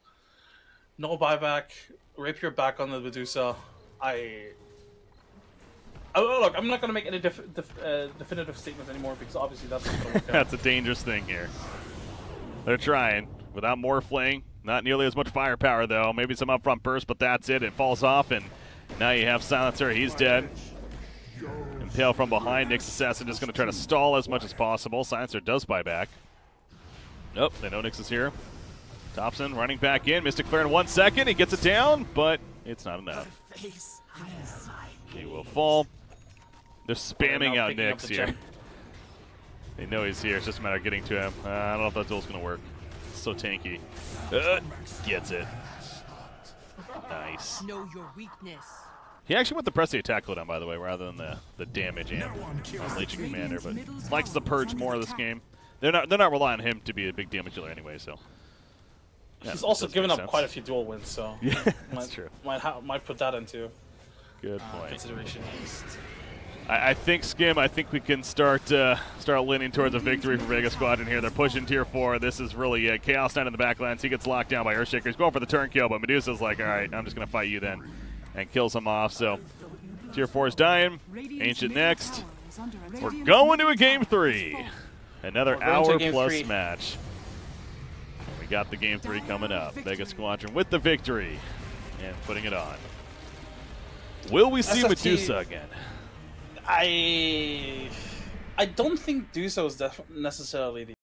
No buyback. Rapier back on the Medusa. Look, I'm not going to make any definitive statements anymore because obviously that's not going to work out. That's a dangerous thing here. They're trying. Without Morphling, not nearly as much firepower though. Maybe some upfront burst, but that's it. It falls off, and now you have Silencer. He's dead. Impale from behind. Nyx Assassin just going to try to stall as much as possible. Silencer does buy back. Nope, they know Nyx is here. Thompson running back in. Mystic Flare in 1 second. He gets it down, but it's not enough. He will fall. They're spamming out Nyx here. They know he's here. It's just a matter of getting to him. I don't know if that duel's going to work. It's so tanky. Gets it. Nice. Know your weakness. He actually went to press the attack cooldown, by the way, rather than the damage and Legion Commander, but likes the purge more of this game. They're not relying on him to be a big damage dealer anyway, so. Yeah, he's also given up quite a few duel wins, so yeah, that's true. Might put that into good point. Consideration. I think Skim. I think we can start leaning towards a victory for Vega Squadron here. They're pushing tier 4. This is really it. Chaos Knight in the backlands. He gets locked down by Earthshaker. He's going for the turn kill, but Medusa's like, all right, I'm just gonna fight you then, and kills him off. So tier 4 is dying. Ancient next. We're going to a game 3. Another hour plus match. We got the game 3 coming up. Vega Squadron with the victory and putting it on. Will we see SFT, Medusa again? I don't think Dusa is necessarily the